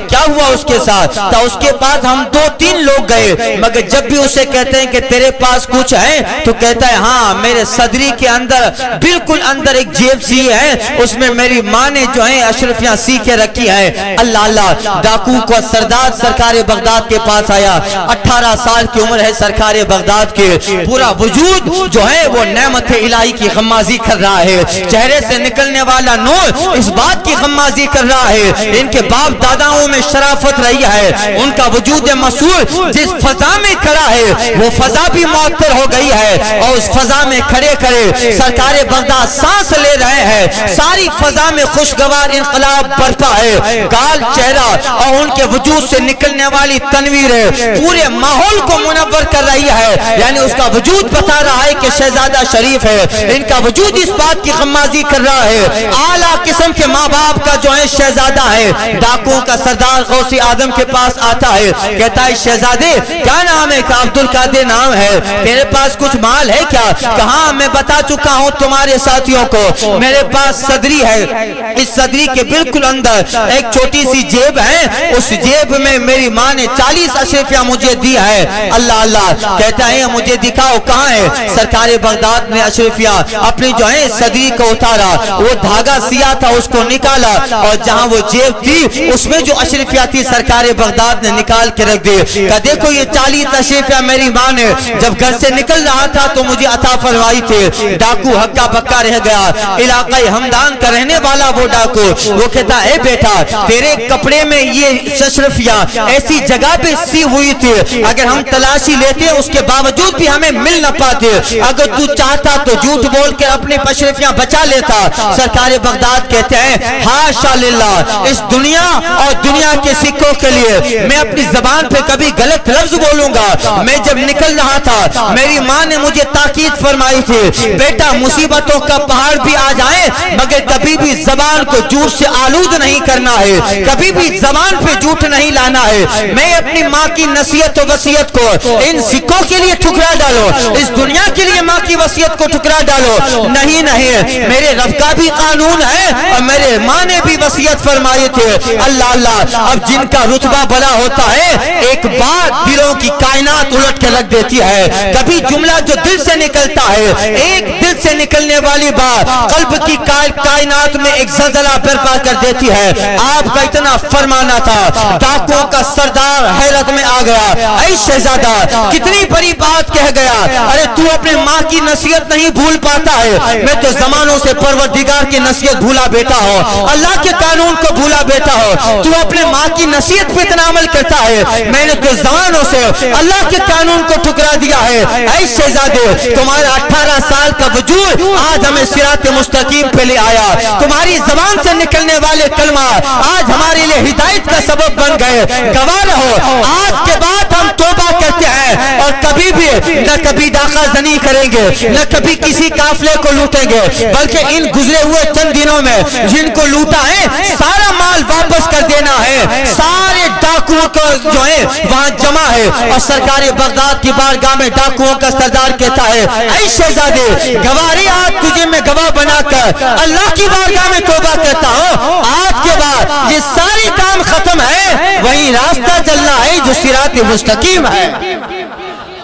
S2: کیا ہوا اس کے ساتھ؟ تو اس کے پاس ہم 2-3 لوگ گئے، مگر جب بھی اسے کہتے ہیں کہ تیرے پاس کچھ ہے تو کہتا ہے ہاں میرے صدری کے اندر بالکل اندر ایک جیب سی ہے، اس میں میری ماں نے جو ہے اشرفیاں سی کے رکھی ہے۔ اللہ اللہ، ڈاکو کو سردار سرکار بغداد کے پاس آیا، 18 سال کی عمر ہے سرکار بغداد کے، پورا وجود جو ہے وہ نعمت الہی کی غمازی کر رہا ہے، چہرے سے نکلنے والا نور اس بات کی غمازی کر رہا ہے ان کے باپ داداؤں میں شرافت رہی ہے، ان کا وجود مسعود جس فضا میں کھڑا ہے وہ فضا بھی معطر ہو گئی ہے، اور اس فضا میں کھڑے کھڑے سرکار بغداد سانس لے رہے ہیں، ساری فضا میں خوشگوار انقلاب برپا ہے، گال چہرہ اور ان کے وجود سے نکلنے والی تنویر پورے ماحول کو منور کر رہی ہے، یعنی اس کا وجود بتا رہا ہے کہ شہزادہ شریف ہے، ان کا وجود اس بات کی غمازی کر رہا ہے، اعلیٰ قسم کے ماں باپ کا جو ہے شہزادہ ہے۔ ڈاکو کا سردار غوث اعظم کے پاس آتا ہے، کہتا ہے شہزادے کیا نام ہے؟ کہ عبد القادر نام ہے، تیرے پاس کچھ مال ہے کیا؟ کہاں میں بتا چکا ہوں تمہارے ساتھیوں کو، میرے پاس صدری ہے، اس صدری کے بالکل اندر ایک چھوٹی سی جیب ہے، اس جیب میں میری ماں نے 40 اشرفیاں مجھے دی ہے۔ اللہ اللہ، کہتا ہے مجھے دکھاؤ کہاں ہے؟ سرکار بغداد نے اشرفیاں اپنی جو ہے صدری کو اتارا، وہ دھاگا سیا تھا اس کو نکالا، اور جہاں وہ جیب تھی اس میں جو اشرفیاں تھی سرکار بغداد نے نکال کے رکھ دی، کہ دیکھو یہ 40 اشرفیاں میری ماں نے جب گھر سے نکل رہا تھا تو مجھے عطا فرمائی تھی۔ ڈاکو ہکا بکا رہ گیا، علاقہ ہمدان کا رہنے والا وہ ڈاکو، وہ کہتا اے بیٹا تیرے کپڑے میں یہ اشرفیاں ایسی جگہ پہ سی ہوئی تھی، اگر ہم تلاشی لیتے اس کے باوجود بھی ہمیں مل نہ پاتے، اگر تو چاہتا تو جھوٹ بول کے اپنی اشرفیاں بچا لیتا۔ سرکار بغداد کہتے ہیں ہاشا للہ، اس دنیا اور دنیا کے سکوں کے لیے میں اپنی زبان پہ کبھی غلط لفظ بولوں گا؟ میں جب نکل رہا تھا میری ماں نے مجھے تاکید فرمائی تھی، بیٹا مصیبتوں کا پہاڑ بھی آ جائے مگر کبھی بھی زبان کو جھوٹ سے آلود نہیں کرنا ہے، کبھی بھی زبان پہ جھوٹ نہیں لانا ہے۔ میں اپنی ماں کی نصیحت و وصیت کو ان سکوں کے لیے ٹھکرا ڈالو، اس دنیا کے لیے ماں کی وصیت کو ٹھکرا ڈالو؟ نہیں نہیں، میرے رب کا بھی قانون ہے اور میرے ماں نے بھی وصیت فرمائی تھی۔ اللہ اللہ، اب جن کا رتبہ بڑا ہوتا ہے ایک بات دلوں کی کائنات الٹ کے رکھ دیتی ہے، کبھی جملہ جو دل سے نکلتا ہے، ایک دل سے نکلنے والی بات قلب کی کائنات میں ایک زلزلہ برپا کر دیتی ہے۔ آپ کا اتنا فرمانا تھا، ڈاکوؤں کا سردار حیرت میں آ گیا، اے شہزادہ کتنی بڑی بات کہہ گیا، ارے تو اپنے ماں کی نصیحت نہیں بھول پاتا ہے؟ میں تو زمانوں سے پروردگار کی نصیحت بھولا بیٹا ہوں، اللہ کے قانون کو بھولا بیٹا ہوں، تو اپنے ماں کی نصیحت پہ اتنا عمل کرتا ہے؟ میں نے تو زمانوں سے اللہ کے قانون کو ٹھکرا دیا ہے۔ اے شہزادے تمہارا 18 سال کا وجود آج ہمیں صراط مستقیم پہ لے آیا، تمہاری زبان سے نکلنے والے کلمہ آج ہمارے لیے ہدایت کا سبب بن گئے، گواہ رہو آج کے بعد ہم توبہ کرتے ہیں اور کبھی بھی نہ کبھی ڈاکہ زنی کریں گے، نہ کبھی کسی قافلے کو لوٹیں گے، بلکہ ان گزرے ہوئے چند دنوں میں جن کو لوٹا ہے سارا مال واپس کر دینا ہے۔ سارے ڈاکوؤں کو جو ہے وہاں جمع ہے، اور سرکار بغداد کی بارگاہ میں ڈاکوؤں کا سردار کہتا ہے اے شہزادے گواری آج تجھے میں گواہ بنا کر اللہ کی بارگاہ میں توبہ کرتا ہوں، آج کے بعد یہ سارے کام ختم ہے، وہی راستہ چلنا ہے جو صراط مستقیم ہے۔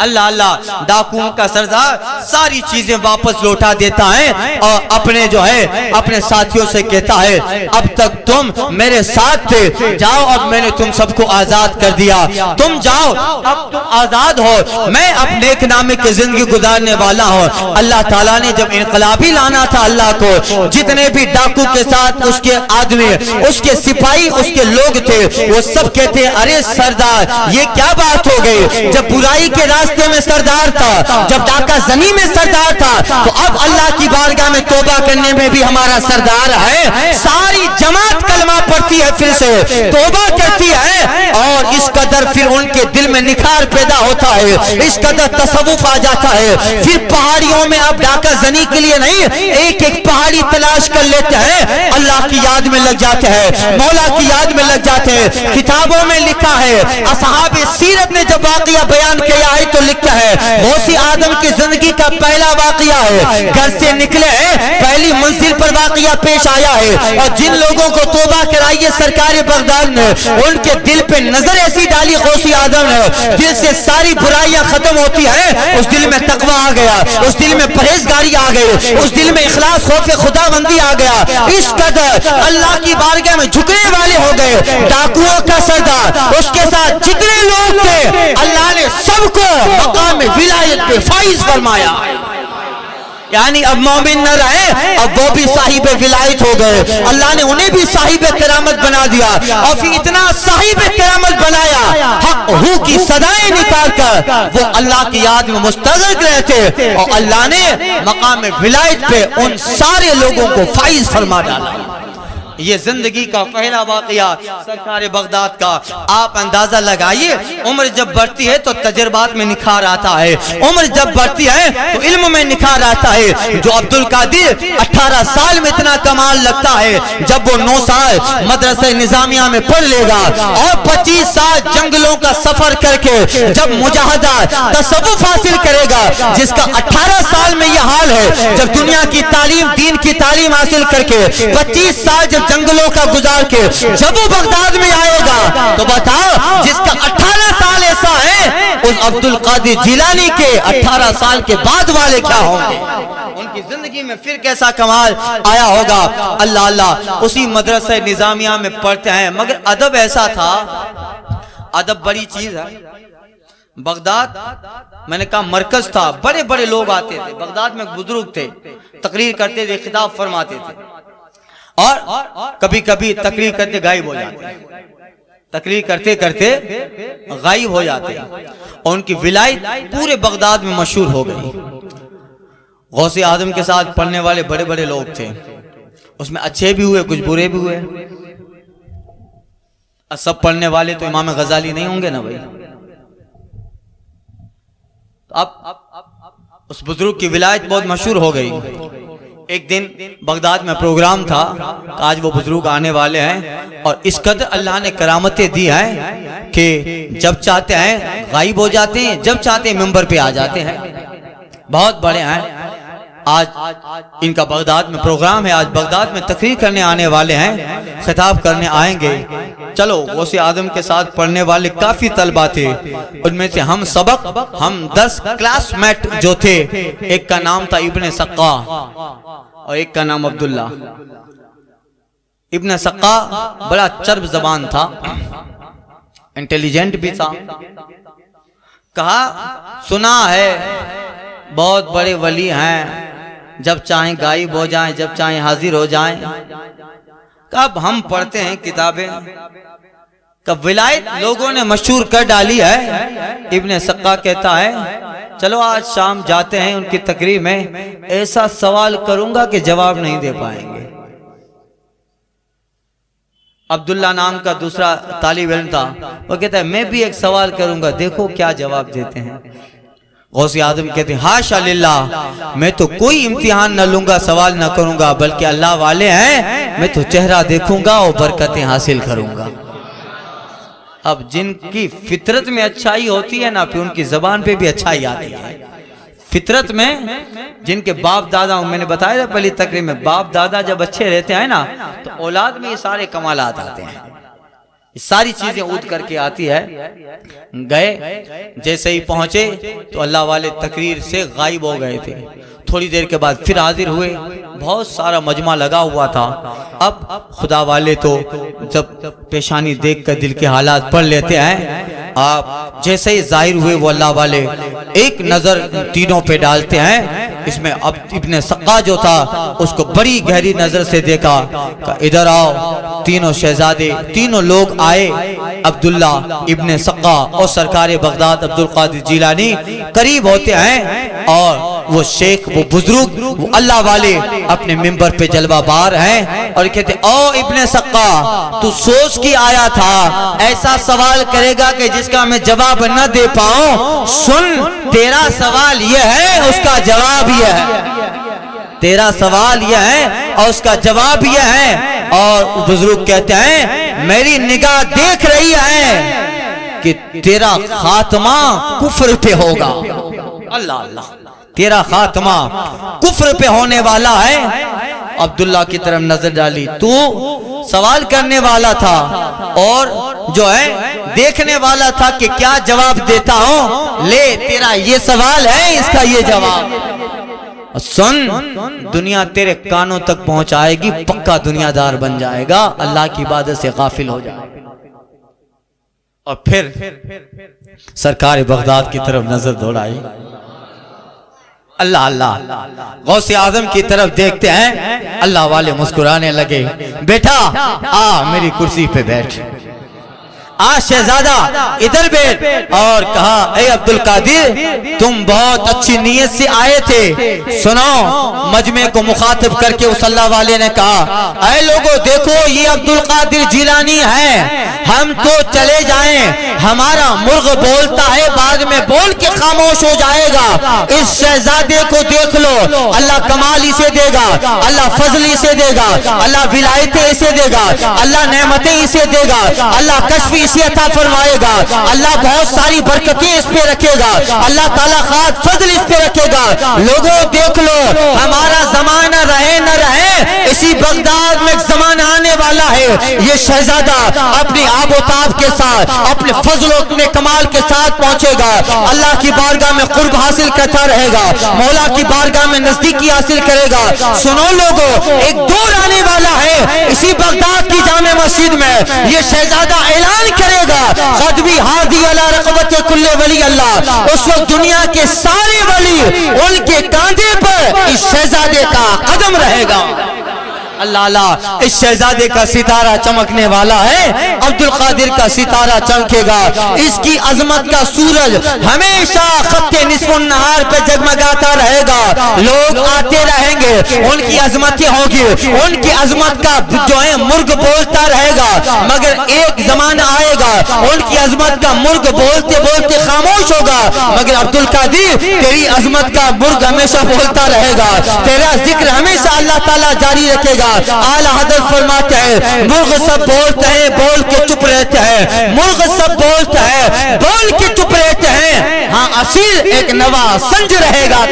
S2: اللہ اللہ، ڈاکوؤں کا سردار ساری چیزیں واپس لوٹا دیتا ہے اور اپنے جو ہے اپنے ساتھیوں سے کہتا ہے اب تک تم میرے ساتھ تھے، جاؤ اب میں نے تم سب کو آزاد کر دیا، تم جاؤ اب تم آزاد ہو، میں اب نیک نامی کی زندگی گزارنے والا ہوں۔ اللہ تعالیٰ نے جب انقلابی لانا تھا اللہ کو، جتنے بھی ڈاکو کے ساتھ اس کے آدمی، اس کے سپاہی، اس کے لوگ تھے، وہ سب کہتے ہیں ارے سردار یہ کیا بات ہو گئی، جب برائی کے راستے میں سردار تھا، جب ڈاکہ زنی میں سردار تھا، تو اب اللہ کی بارگاہ میں توبہ کرنے میں بھی ہمارا سردار ہے۔ ساری جماعت کلمہ پڑھتی ہے، پھر سے توبہ کرتی ہے، اور اس قدر پھر ان کے دل میں نکھار پیدا ہوتا ہے، اس قدر تصوف آ جاتا ہے، پھر پہاڑیوں میں اب ڈاکہ زنی کے لیے نہیں، ایک ایک پہاڑی تلاش کر لیتے ہیں، اللہ کی یاد میں لگ جاتے ہیں، مولا کی یاد میں لگ جاتے ہیں۔ کتابوں میں لکھا ہے، اصحاب سیرت نے جب واقعہ بیان کیا ہے تو لکھا ہے غوث آدم کی زندگی کا پہلا واقعہ ہے، گھر سے نکلے ہیں، پہلی منزل پر واقعہ پیش آیا ہے، اور جن لوگوں کو توبہ کرائی ہے سرکار بغداد نے، ان کے دل پہ نظر ایسی ڈالی غوث آدم نے، دل سے ساری برائیاں ختم ہوتی ہیں، اس دل میں تقوی آ گیا، اس دل میں پرہیزگاری آ گئی، اس دل میں اخلاص خوف خدا بندی آ گیا، اس قدر اللہ کی بارگاہ میں جھکنے والے ہو گئے۔ ڈاکوؤں کا سردار اس کے ساتھ جتنے لوگ تھے، اللہ نے سب کو مقام ولایت پہ فائز فرمایا، یعنی اب مومن نہ رہے، اب وہ بھی صاحب ولایت ہو گئے، اللہ نے انہیں بھی صاحب کرامت بنا دیا، اور پھر اتنا صاحب کرامت بنایا، حق ہو کی صدائیں نکال کر وہ اللہ کی یاد میں مستغرق رہتے، اور اللہ نے مقام ولایت پہ ان سارے لوگوں کو فائز فرما ڈالا۔ یہ زندگی کا پہلا واقعہ سرکار بغداد کا۔ آپ اندازہ لگائیے، عمر جب بڑھتی ہے تو تجربات میں نکھار آتا ہے، عمر جب بڑھتی ہے تو علم میں نکھار آتا ہے۔ جو عبد القادر 18 سال میں اتنا کمال لگتا ہے، جب وہ 9 سال مدرسہ نظامیہ میں پڑھ لے گا، اور 25 سال جنگلوں کا سفر کر کے جب مجاہدہ تصوف حاصل کرے گا، جس کا 18 سال میں یہ حال ہے، جب دنیا کی تعلیم دین کی تعلیم حاصل کر کے 25 سال جب جنگلوں کا گزار کے جب وہ بغداد میں آئے گا، تو بتاؤ جس کا 18 سال ایسا ہے، اس عبد القادر جیلانی کے 18 سال کے بعد والے کیا ہوں گے، ان کی زندگی میں پھر کیسا کمال آیا ہوگا۔ اللہ اللہ، اسی مدرسہ نظامیہ میں پڑھتے ہیں، مگر ادب ایسا تھا، ادب بڑی چیز ہے۔ بغداد میں نے کہا مرکز تھا، بڑے بڑے لوگ آتے تھے، بغداد میں بزرگ تھے، تقریر کرتے تھے، خطاب فرماتے تھے، اور کبھی کبھی تقریر کرتے غائب ہو جاتے، تقریر کرتے کرتے غائب ہو جاتے، اور ان کی ولایت پورے بغداد میں مشہور ہو گئی۔ غوث آدم کے ساتھ پڑھنے والے بڑے بڑے لوگ تھے، اس میں اچھے بھی ہوئے کچھ برے بھی ہوئے۔ سب پڑھنے والے تو امام غزالی نہیں ہوں گے نا بھائی۔ اب اس بزرگ کی ولایت بہت مشہور ہو گئی۔ ایک دن بغداد میں پروگرام تھا، آج وہ بزرگ آنے والے ہیں، اور اس قدر اللہ نے کرامتیں دی ہیں کہ جب چاہتے ہیں غائب ہو جاتے ہیں، جب چاہتے ہیں منبر پہ آ جاتے ہیں، بہت بڑے ہیں۔ آج ان کا بغداد میں پروگرام ہے، آج بغداد میں تقریر کرنے آنے والے ہیں، خطاب کرنے آئیں گے۔ چلو غوث آدم کے ساتھ پڑھنے والے کافی طلبہ تھے، ان میں سے ہم 10 کلاس میٹ جو تھے، ایک کا نام تھا ابن سقا اور ایک کا نام عبداللہ۔ ابن سقا بڑا چرب زبان تھا، انٹیلیجنٹ بھی تھا، کہا سنا ہے بہت بڑے ولی ہیں، جب چاہیں غائب ہو جائیں، جب چاہیں حاضر ہو جائیں۔ اب ہم پڑھتے ہیں کتابیں، کب ولایت لوگوں نے مشہور کر ڈالی ہے۔ ابن سقا کہتا ہے چلو آج شام جاتے ہیں ان کی تقریر میں، ایسا سوال کروں گا کہ جواب نہیں دے پائیں گے۔ عبداللہ نام کا دوسرا طالب علم تھا، وہ کہتا ہے میں بھی ایک سوال کروں گا، دیکھو کیا جواب دیتے ہیں۔ غوث آدم کہتے ہیں ہاشا للہ، میں تو کوئی امتحان نہ لوں گا، سوال نہ کروں گا، بلکہ اللہ والے ہیں، میں تو چہرہ دیکھوں گا اور برکتیں حاصل کروں گا۔ اب جن کی فطرت میں اچھائی ہوتی ہے نا، پھر ان کی زبان پہ بھی اچھائی آتی ہے۔ فطرت میں جن کے باپ دادا، میں نے بتایا تھا پہلی تقریر میں، باپ دادا جب اچھے رہتے ہیں نا تو اولاد میں یہ سارے کمالات آتے ہیں، ساری چیزیں اود کر کے آتی ہے۔ گئے جیسے ہی پہنچے تو اللہ والے تقریر سے غائب ہو گئے تھے، تھوڑی دیر کے بعد پھر حاضر ہوئے، بہت سارا مجمع لگا ہوا تھا۔ اب خدا والے تو جب پیشانی دیکھ کر دل کے حالات پڑھ لیتے ہیں، آپ جیسے ہی ظاہر ہوئے وہ اللہ والے ایک نظر تینوں پہ ڈالتے ہیں۔ اس میں اب ابن سقا جو تھا اس کو بڑی گہری نظر سے دیکھا کہ ادھر آؤ۔ تینوں شہزادے، تینوں لوگ آئے، عبداللہ ابن سقا اور سرکار بغداد عبد القادر جیلانی قریب ہوتے ہیں، اور وہ شیخ وہ بزرگ وہ اللہ والے اپنے منبر پہ جلوہ بار ہیں اور کہتے او ابن سقا تو سوچ کی آیا تھا ایسا سوال کرے گا کہ جس کا میں جواب نہ دے پاؤں. سن تیرا سوال یہ ہے اس کا جواب یہ ہے, تیرا سوال یہ ہے اور اس کا جواب یہ ہے. اور بزرگ کہتے ہیں میری نگاہ دیکھ رہی ہے کہ تیرا خاتمہ کفر پہ ہوگا. اللہ اللہ, تیرا خاتمہ کفر پہ ہونے والا ہے. عبداللہ کی طرف نظر ڈالی, تو سوال کرنے والا تھا اور جو ہے دیکھنے والا تھا کہ کیا جواب دیتا ہوں. لے تیرا یہ سوال ہے, اس کا یہ جواب. سن دنیا تیرے کانوں تک پہنچائے گی, پکا دنیا دار بن جائے گا, اللہ کی عبادت سے غافل ہو جائے گا. اور پھر سرکار بغداد کی طرف نظر دوڑائی. اللہ اللہ, غوث اعظم کی طرف دیکھتے ہیں, اللہ والے مسکرانے لگے. بیٹا آ میری کرسی پہ بیٹھ, آ شہزادہ ادھر بیٹھ. اور کہا اے عبد القادر تم بہت اچھی نیت سے آئے تھے. سنو مجمع کو مخاطب کر کے اس اللہ والے نے کہا اے لوگوں دیکھو یہ عبد القادر جیلانی ہے, ہم تو چلے جائیں ہمارا مرغ بولتا ہے بعد میں بول کے خاموش ہو جائے گا. اس شہزادے کو دیکھ لو, اللہ کمال اسے دے گا, اللہ فضل اسے دے گا, اللہ ولایتیں اسے دے گا, اللہ نعمتیں اسے دے گا, اللہ کشف اسے عطا فرمائے گا, اللہ بہت ساری برکتیں اس پہ رکھے گا, اللہ تعالیٰ خاص فضل اس پہ رکھے گا. لوگوں دیکھ لو ہمارا زمانہ رہے نہ رہے اسی بغداد میں ایک زمانہ آنے والا ہے. یہ شہزادہ اپنی آب و تاب کے ساتھ اپنے فضل و اپنے کمال کے ساتھ پہنچے گا, اللہ کی بارگاہ میں قرب حاصل کرتا رہے گا, مولا کی بارگاہ میں نزدیکی حاصل کرے گا. سنو لوگوں ایک دور آنے والا ہے اسی بغداد کی جامع مسجد میں, یہ شہزادہ اعلان کرے گا قدوی ہادی علی رقبت کل ولی اللہ. اس وقت دنیا کے سارے ولی ان کے کاندھے پر اس شہزادے کا قدم رہے گا. اللہ اللہ, اس شہزادے کا ستارہ چمکنے والا ہے, عبد القادر کا ستارہ چمکے گا. اس کی عظمت کا سورج ہمیشہ خط نصف النہار پہ جگمگاتا رہے گا. لوگ آتے رہیں گے, ان کی عظمتیں ہوگی, ان کی عظمت کا جو ہے مرغ بولتا رہے گا. مگر ایک زمانہ آئے گا ان کی عظمت کا مرغ بولتے بولتے خاموش ہوگا, مگر عبد القادر تیری عظمت کا مرغ ہمیشہ بولتا رہے گا, تیرا ذکر ہمیشہ اللہ تعالیٰ جاری رکھے گا. اعلیٰ حضرت فرماتے ہیں مرغ سب بولتے ہیں بول کے چپ رہتے ہیں, مرغ سب بولتے ہیں بول کے چپ رہتے ہیں, ہاں اسیر ایک نوا سنج رہے گا,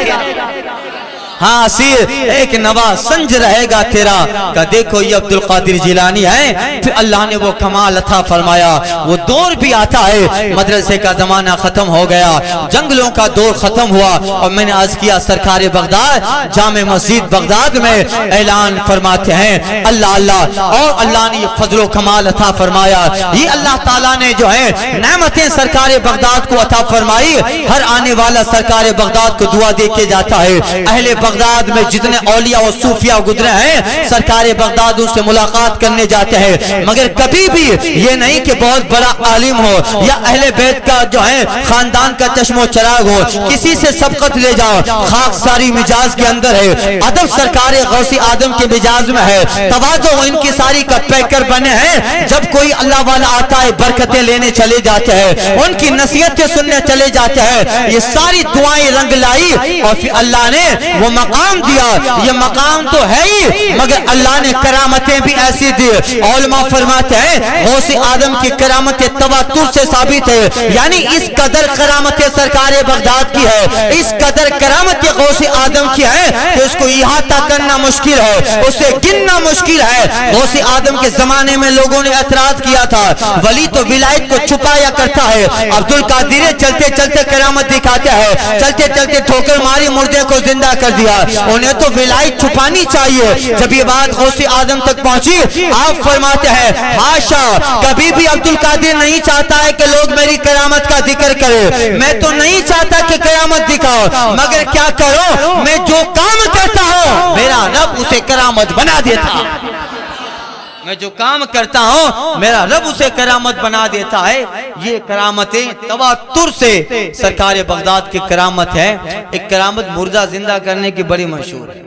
S2: ہاں اسیر ایک نوا سنج رہے گا تیرا. کہ دیکھو یہ عبد القادر جیلانی ہے, پھر اللہ نے وہ کمال عطا فرمایا. وہ دور بھی آتا ہے, مدرسے کا زمانہ ختم ہو گیا, جنگلوں کا دور ختم ہوا, اور میں نے عرض کیا سرکار بغداد جامع مسجد بغداد میں اعلان فرماتے ہیں اللہ اللہ, اور اللہ نے یہ فضل و کمال عطا فرمایا. یہ اللہ تعالیٰ نے جو ہے نعمتیں سرکار بغداد کو عطا فرمائی. ہر آنے والا سرکار بغداد کو دعا دے کے جاتا ہے. اہل بغداد میں جتنے اولیاء و صوفیاء گزرے ہیں سرکار بغداد ان سے ملاقات کرنے جاتے ہیں, مگر کبھی بھی یہ نہیں کہ بہت بڑا عالم ہو یا اہل بیت کا جو ہے خاندان کا چشم و چراغ ہو, کسی سے سبقت لے جاؤ. خاک ساری مجاز کے اندر ہے, ادب سرکار غوث آدم کے مجاز میں ہے, تواضع ان کی ساری کا پیکر بنے ہیں. جب کوئی اللہ والا آتا ہے برکتیں لینے چلے جاتے ہیں, ان کی نصیحتیں سننے چلے جاتے ہیں. یہ ساری دعائیں رنگ لائی اور پھر اللہ نے وہ مقام دیا. یہ مقام تو ہے ہی, مگر اللہ نے کرامتیں بھی ایسی دی. علماء فرماتے ہیں غوث آدم کی کرامتیں تواتر سے ثابت ہے, یعنی اس قدر کرامتیں سرکار بغداد کی ہے, اس قدر کرامتیں غوث آدم کی ہے کہ اس کو احاطہ کرنا مشکل ہے, اسے گننا مشکل ہے. غوث آدم کے زمانے میں لوگوں نے اعتراض کیا تھا ولی تو ولایت کو چھپایا کرتا ہے, عبد القادر چلتے چلتے کرامت دکھاتا ہے, چلتے چلتے ٹھوکر ماری مردے کو زندہ کر دیا. انہیں تو ولایت چھپانی چاہیے. جب یہ بات غوث آدم تک پہنچی آپ فرماتے ہیں ہاشا, کبھی بھی عبد القادر نہیں چاہتا ہے کہ لوگ میری کرامت کا ذکر کرے, میں تو نہیں چاہتا کہ کرامت دکھاؤ, مگر کیا کرو میں جو کام کرتا ہوں میرا رب اسے کرامت بنا دیتا. میں جو کام کرتا ہوں میرا رب اسے کرامت بنا دیتا ہے. یہ کرامتیں تواتر سے سرکار بغداد کی کرامت ہے. ایک کرامت مردہ زندہ کرنے کی بڑی مشہور ہے.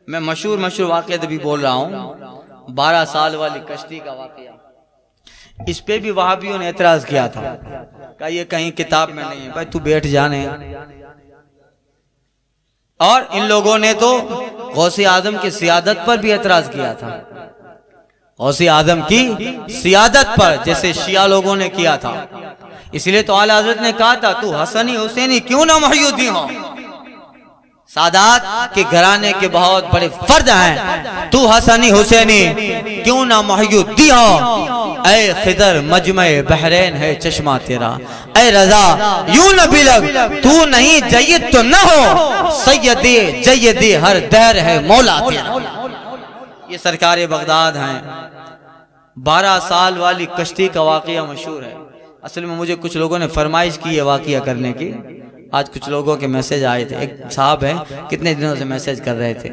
S2: میں مشہور واقعہ بھی بول رہا ہوں. 12 سال والی کشتی کا واقعہ. اس پہ بھی وہابیوں نے اعتراض کیا تھا کہ یہ کہیں کتاب میں نہیں ہے. بھائی تو بیٹھ جانے. اور ان لوگوں نے تو غوث اعظم کی سیادت پر بھی اعتراض کیا تھا. غوث اعظم کی سیادت پر جیسے شیعہ لوگوں نے کیا تھا. اس لیے تو اعلیٰ حضرت نے کہا تھا تو حسنی حسینی کیوں نہ محیودی ہو. سادات کے گھرانے کے بہت بڑے فرد ہیں. تو حسنی حسینی کیوں نہ محیودی ہو. اے خضر مجمع بحرین ہے چشمہ تیرا. اے رضا یوں نہ بلگ تو نہیں جید تو نہ ہو. سیدی جیدی ہر دہر ہے مولا تیرا. یہ سرکار بغداد ہیں. 12 سال والی کشتی کا واقعہ مشہور ہے. اصل میں مجھے کچھ لوگوں نے فرمائش کی ہے واقعہ کرنے کی. آج کچھ لوگوں کے میسج آئے تھے. ایک صاحب ہیں کتنے دنوں سے میسج کر رہے تھے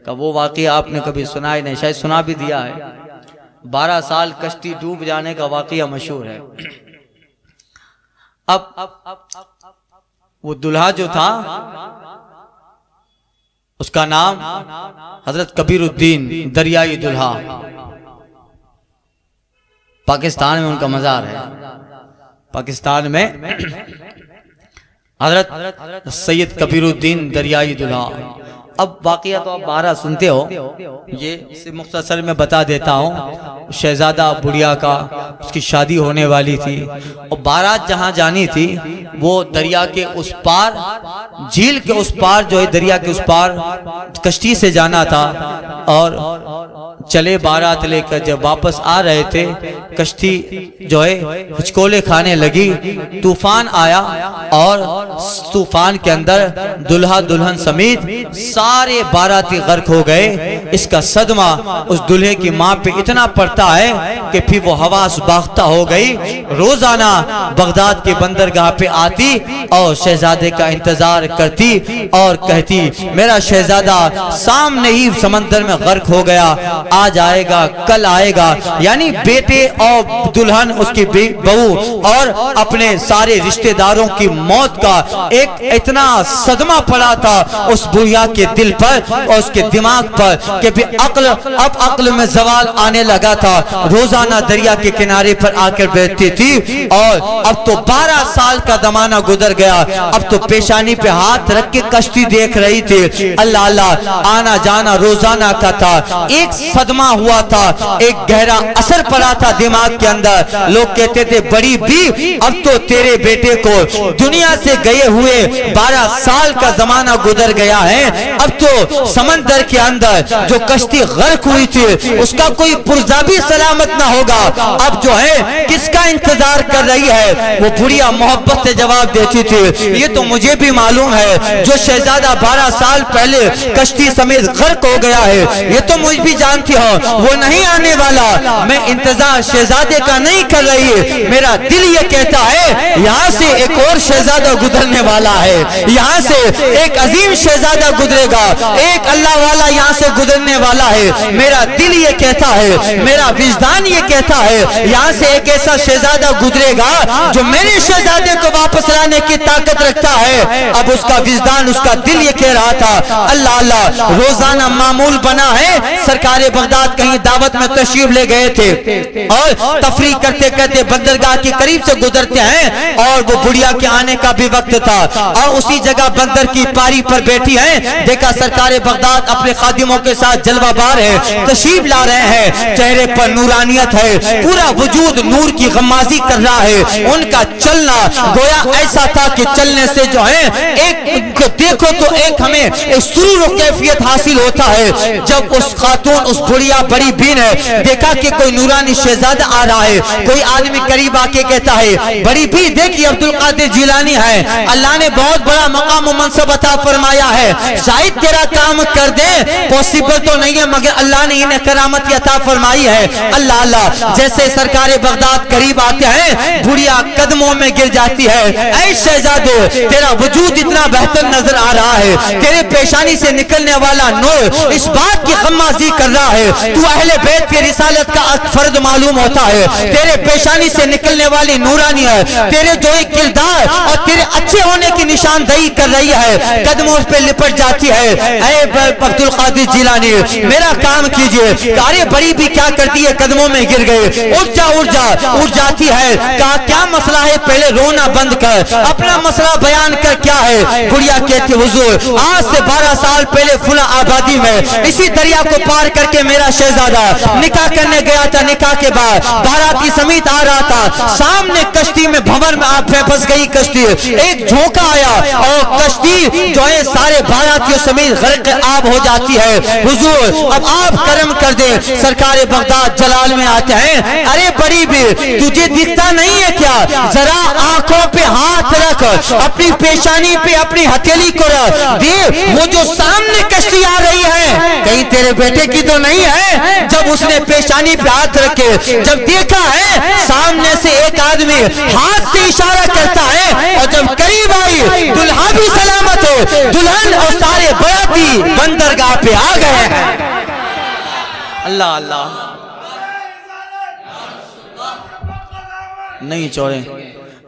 S2: کہ وہ واقعہ آپ نے کبھی سنا ہی نہیں. شاید سنا بھی دیا ہے. 12 سال کشتی ڈوب جانے کا واقعہ مشہور ہے. اب وہ دلہا جو تھا اس کا نام حضرت کبیر الدین دریائی دلہا. پاکستان میں ان کا مزار ہے. پاکستان میں حضرت سید کبیر الدین دریائی دلہا. اب واقعہ تو آپ 12 سنتے ہو. یہ مختصر میں بتا دیتا ہوں. شہزادہ بڑھیا کا اس کی شادی ہونے والی تھی اور بارات جہاں جانی تھی وہ دریا کے اس پار جھیل کے اس پار جو ہے دریا کے اس پار کشتی سے جانا تھا. اور چلے بارات لے کر جب واپس آ رہے تھے کشتی جو ہے ہچکولے کھانے لگی. طوفان آیا اور طوفان کے اندر دلہا دلہن سمیت سارے باراتی غرق ہو گئے. اس کا صدمہ اس دلہے کی ماں پہ اتنا پڑتا ہے کہ پھر وہ حواس باختہ ہو گئی. روزانہ بغداد کے بندرگاہ پہ آتی اور شہزادے کا انتظار کرتی اور کہتی میرا شہزادہ سامنے ہی سمندر میں غرق ہو گیا. آج آئے گا کل آئے گا. یعنی بیٹے اور دلہن اس کی بہو اور اپنے سارے رشتہ داروں کی موت کا ایک اتنا صدمہ پڑا تھا اس بڑھیا کے دل پر اور اس کے دماغ پر کہ اب عقل میں زوال آنے لگا تھا. روزانہ دریا کے کنارے پر آ کر بیٹھتی تھی اور اب تو 12 سال کا زمانہ گزر گیا. اب تو پیشانی پہ ہاتھ رکھ کے کشتی دیکھ رہی تھی. اللہ اللہ آنا جانا روزانہ کا تھا. ایک صدمہ ہوا تھا. ایک گہرا اثر پڑا تھا دماغ کے اندر. لوگ کہتے تھے بڑی بھی اب تو تیرے بیٹے کو دنیا سے گئے ہوئے 12 سال کا زمانہ گزر گیا ہے. اب تو سمندر کے اندر جو کشتی غرق ہوئی تھی اس کا کوئی پرزہ بھی سلامت نہ ہوگا. اب جو ہے کس کا انتظار کر رہی ہے. وہ بڑھیا محبت سے جواب دیتی تھی یہ تو مجھے بھی معلوم ہے جو شہزادہ 12 سال پہلے کشتی سمیت غرق ہو گیا ہے یہ تو مجھ بھی جانتی ہو وہ نہیں آنے والا. میں انتظار شہزادے کا نہیں کر رہی. میرا دل یہ کہتا ہے یہاں سے ایک اور شہزادہ گزرنے والا ہے. یہاں سے ایک عظیم شہزادہ گزرے گا. ایک اللہ والا یہاں سے گزرنے والا ہے. میرا دل یہ کہتا ہے میرا وجدان یہ کہتا ہے یہاں سے ایک ایسا شہزادہ گزرے گا جو میرے شہزادے کو واپس لانے کی طاقت رکھتا ہے. اب اس کا وجدان اس کا دل یہ کہہ رہا تھا اللہ اللہ. روزانہ معمول بنا ہے سرکار بغداد کہیں دعوت میں تشریف لے گئے تھے اور تفریح کرتے کرتے بندرگاہ کے قریب سے گزرتے ہیں اور وہ بڑھیا کے آنے کا بھی وقت تھا اور اسی جگہ بندر کی پاری پر بیٹھی ہیں. دیکھا سرکار بغداد اپنے خادموں کے ساتھ جلوہ بار ہے تشریف لا رہے ہیں. چہرے پر نورانیت ہے. پورا وجود نور کی غمازی کر رہا ہے. ان کا چلنا گویا ایسا تھا کہ چلنے سے جو ہے ایک دیکھو تو ایک ہمیں ایک سرور و کیفیت حاصل ہوتا ہے. جب اس خاتون اس بڑھیا بڑی بین ہے دیکھا کہ کوئی نورانی شہزادہ آ رہا ہے. کوئی آدمی قریب آ کے کہتا ہے بڑی بھی دیکھیے عبد القادر جیلانی ہے. اللہ نے بہت بڑا مقام و منصب عطا فرمایا ہے. شاید تیرا کام کر دے پاسبل تو نہیں ہے، مگر اللہ نے انہیں کرامت عطا فرمائی ہے۔ اللہ اللہ، جیسے سرکار بغداد قریب آتے ہیں بڑھیا قدموں میں گر جاتی ہے۔ اے شہزادے، تیرا وجود اتنا بہتر نظر آ رہا ہے، تیرے پیشانی سے نکلنے والا نور اس بات کی غمازی کر رہا ہے تو اہل بیت کی رسالت کا فرد معلوم ہوتا ہے۔ تیرے پیشانی سے نکلنے والی نورانی ہے، تیرے جو ایک کردار اور تیرے اچھے ہونے کی نشاندہی کر رہی ہے، قدموں پہ لپٹ جاتی ہے۔ اے عبد القادر جیلانی، میرا کام کیجئے۔ ارے بڑی بھی کیا کرتی ہے، قدموں میں گر گئے، اٹھ جا اٹھ جا، اٹھ جاتی ہے۔ کہا کیا مسئلہ ہے، پہلے رونا بند کر، اپنا مسئلہ بیان کر کیا ہے۔ گڑیا کہتی حضور آج سے 12 سال پہلے فلاں آبادی میں اسی دریا کو پار کر کے میرا شہزادہ نکاح کرنے گیا تھا۔ نکاح کے بعد باراتی سمیت آ رہا تھا، سامنے کشتی میں بھنور میں آپ پھنس گئی کشتی، ایک جھونکا آیا اور کشتی جو ہے سارے باراتیوں سمیت غرق آب ہو جاتی ہے۔ حضور اب آپ کرم کر دیں۔ سرکار بغداد جلال میں آتے ہیں، ارے بڑی بھی تجھے دکھتا نہیں ہے کیا، ذرا آنکھوں پہ ہاتھ رکھ، اپنی پیشانی پہ اپنی ہتھیلی کو رکھ، دیکھ وہ جو سامنے کشتی آ رہی ہے کہیں تیرے بیٹے کی تو نہیں ہے۔ جب اس نے پیشانی پہ ہاتھ رکھے، جب دیکھا ہے سامنے سے ایک آدمی ہاتھ سے اشارہ کرتا ہے، اور جب قریب آئی دلہا بھی سلامت ہے، دلہن اور سارے باراتی بندرگاہ پہ آ گئے ہیں۔ اللہ اللہ، نہیں چھوڑیں۔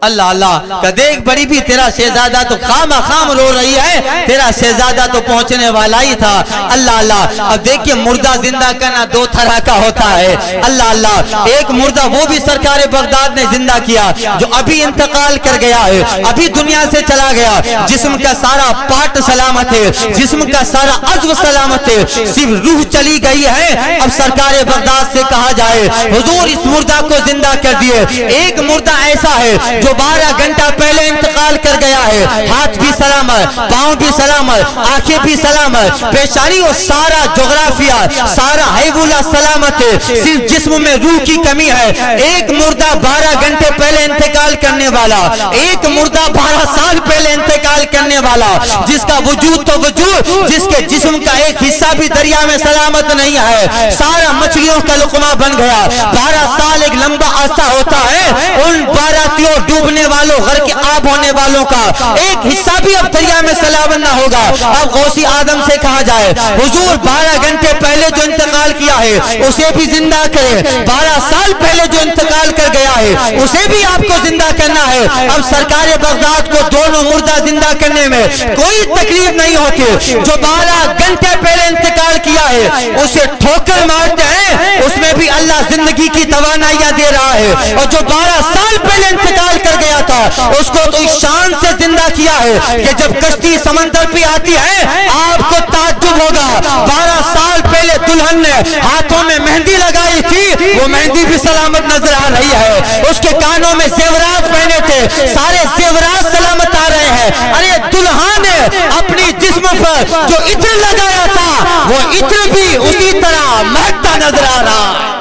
S2: اللہ اللہ کہ دیکھ بڑی بھی تیرا شہزادہ تو خام رو رہی ہے، تیرا شہزادہ تو پہنچنے والا ہی تھا۔ اللہ اللہ، اب دیکھیے مردہ زندہ کرنا دو طرح کا ہوتا ہے۔ اللہ اللہ، ایک مردہ وہ بھی سرکار بغداد نے زندہ کیا جو ابھی انتقال کر گیا ہے، ابھی دنیا سے چلا گیا، جسم کا سارا پارٹ سلامت ہے، جسم کا سارا عضو سلامت ہے، صرف روح چلی گئی ہے۔ اب سرکار بغداد سے کہا جائے حضور اس مردہ کو زندہ کر دیے۔ ایک مردہ ایسا ہے جو 12 گھنٹہ پہلے انتقال کر گیا ہے، ہاتھ بھی سلامت، پاؤں بھی سلامت، آنکھیں بھی سلامت، پیشانی اور سارا جغرافیہ سارا حیبولہ سلامت ہے، صرف جسم میں روح کی کمی ہے۔ ایک مردہ 12 گھنٹے پہلے انتقال کرنے والا، ایک مردہ 12 سال پہلے انتقال کرنے والا، جس کا وجود تو وجود، جس کے جسم کا ایک حصہ بھی دریا میں سلامت نہیں ہے، سارا مچھلیوں کا لقمہ بن گیا۔ 12 سال ایک لمبا عرصہ ہوتا ہے، ان باراتی ڈوبنے والوں غرق آب ہونے والوں کا ایک حصہ بھی اب دریا میں سلامت نہ ہوگا۔ اب غوثی آدم سے کہا جائے حضور 12 گھنٹے پہلے جو انتقال کیا ہے اسے بھی زندہ کریں، 12 سال پہلے جو انتقال کر گیا ہے اسے بھی آپ کو زندہ کرنا ہے۔ اب سرکار بغداد کو دونوں مردہ زندہ کرنے میں کوئی تکلیف نہیں ہوتی۔ جو 12 گھنٹے پہلے انتقال کیا ہے اسے ٹھوکر مارتے ہیں، اس میں بھی اللہ زندگی کی توانائیاں دے رہا ہے، اور جو 12 سال پہلے انتقال کر گیا تھا اس کو تو اس شان سے زندہ کیا ہے کہ جب کشتی سمندر پہ آتی ہے آپ کو تعجب ہوگا، 12 سال پہلے دلہن نے ہاتھوں میں مہندی لگائی تھی، وہ مہندی بھی سلامت نظر آ رہی ہے، اس کے کانوں میں زیورات پہنے تھے، سارے زیورات سلامت آ رہے ہیں۔ ارے دلہا نے اپنی جسم پر جو عطر لگایا تھا وہ عطر بھی اسی طرح مہکتا نظر آ رہا ہے۔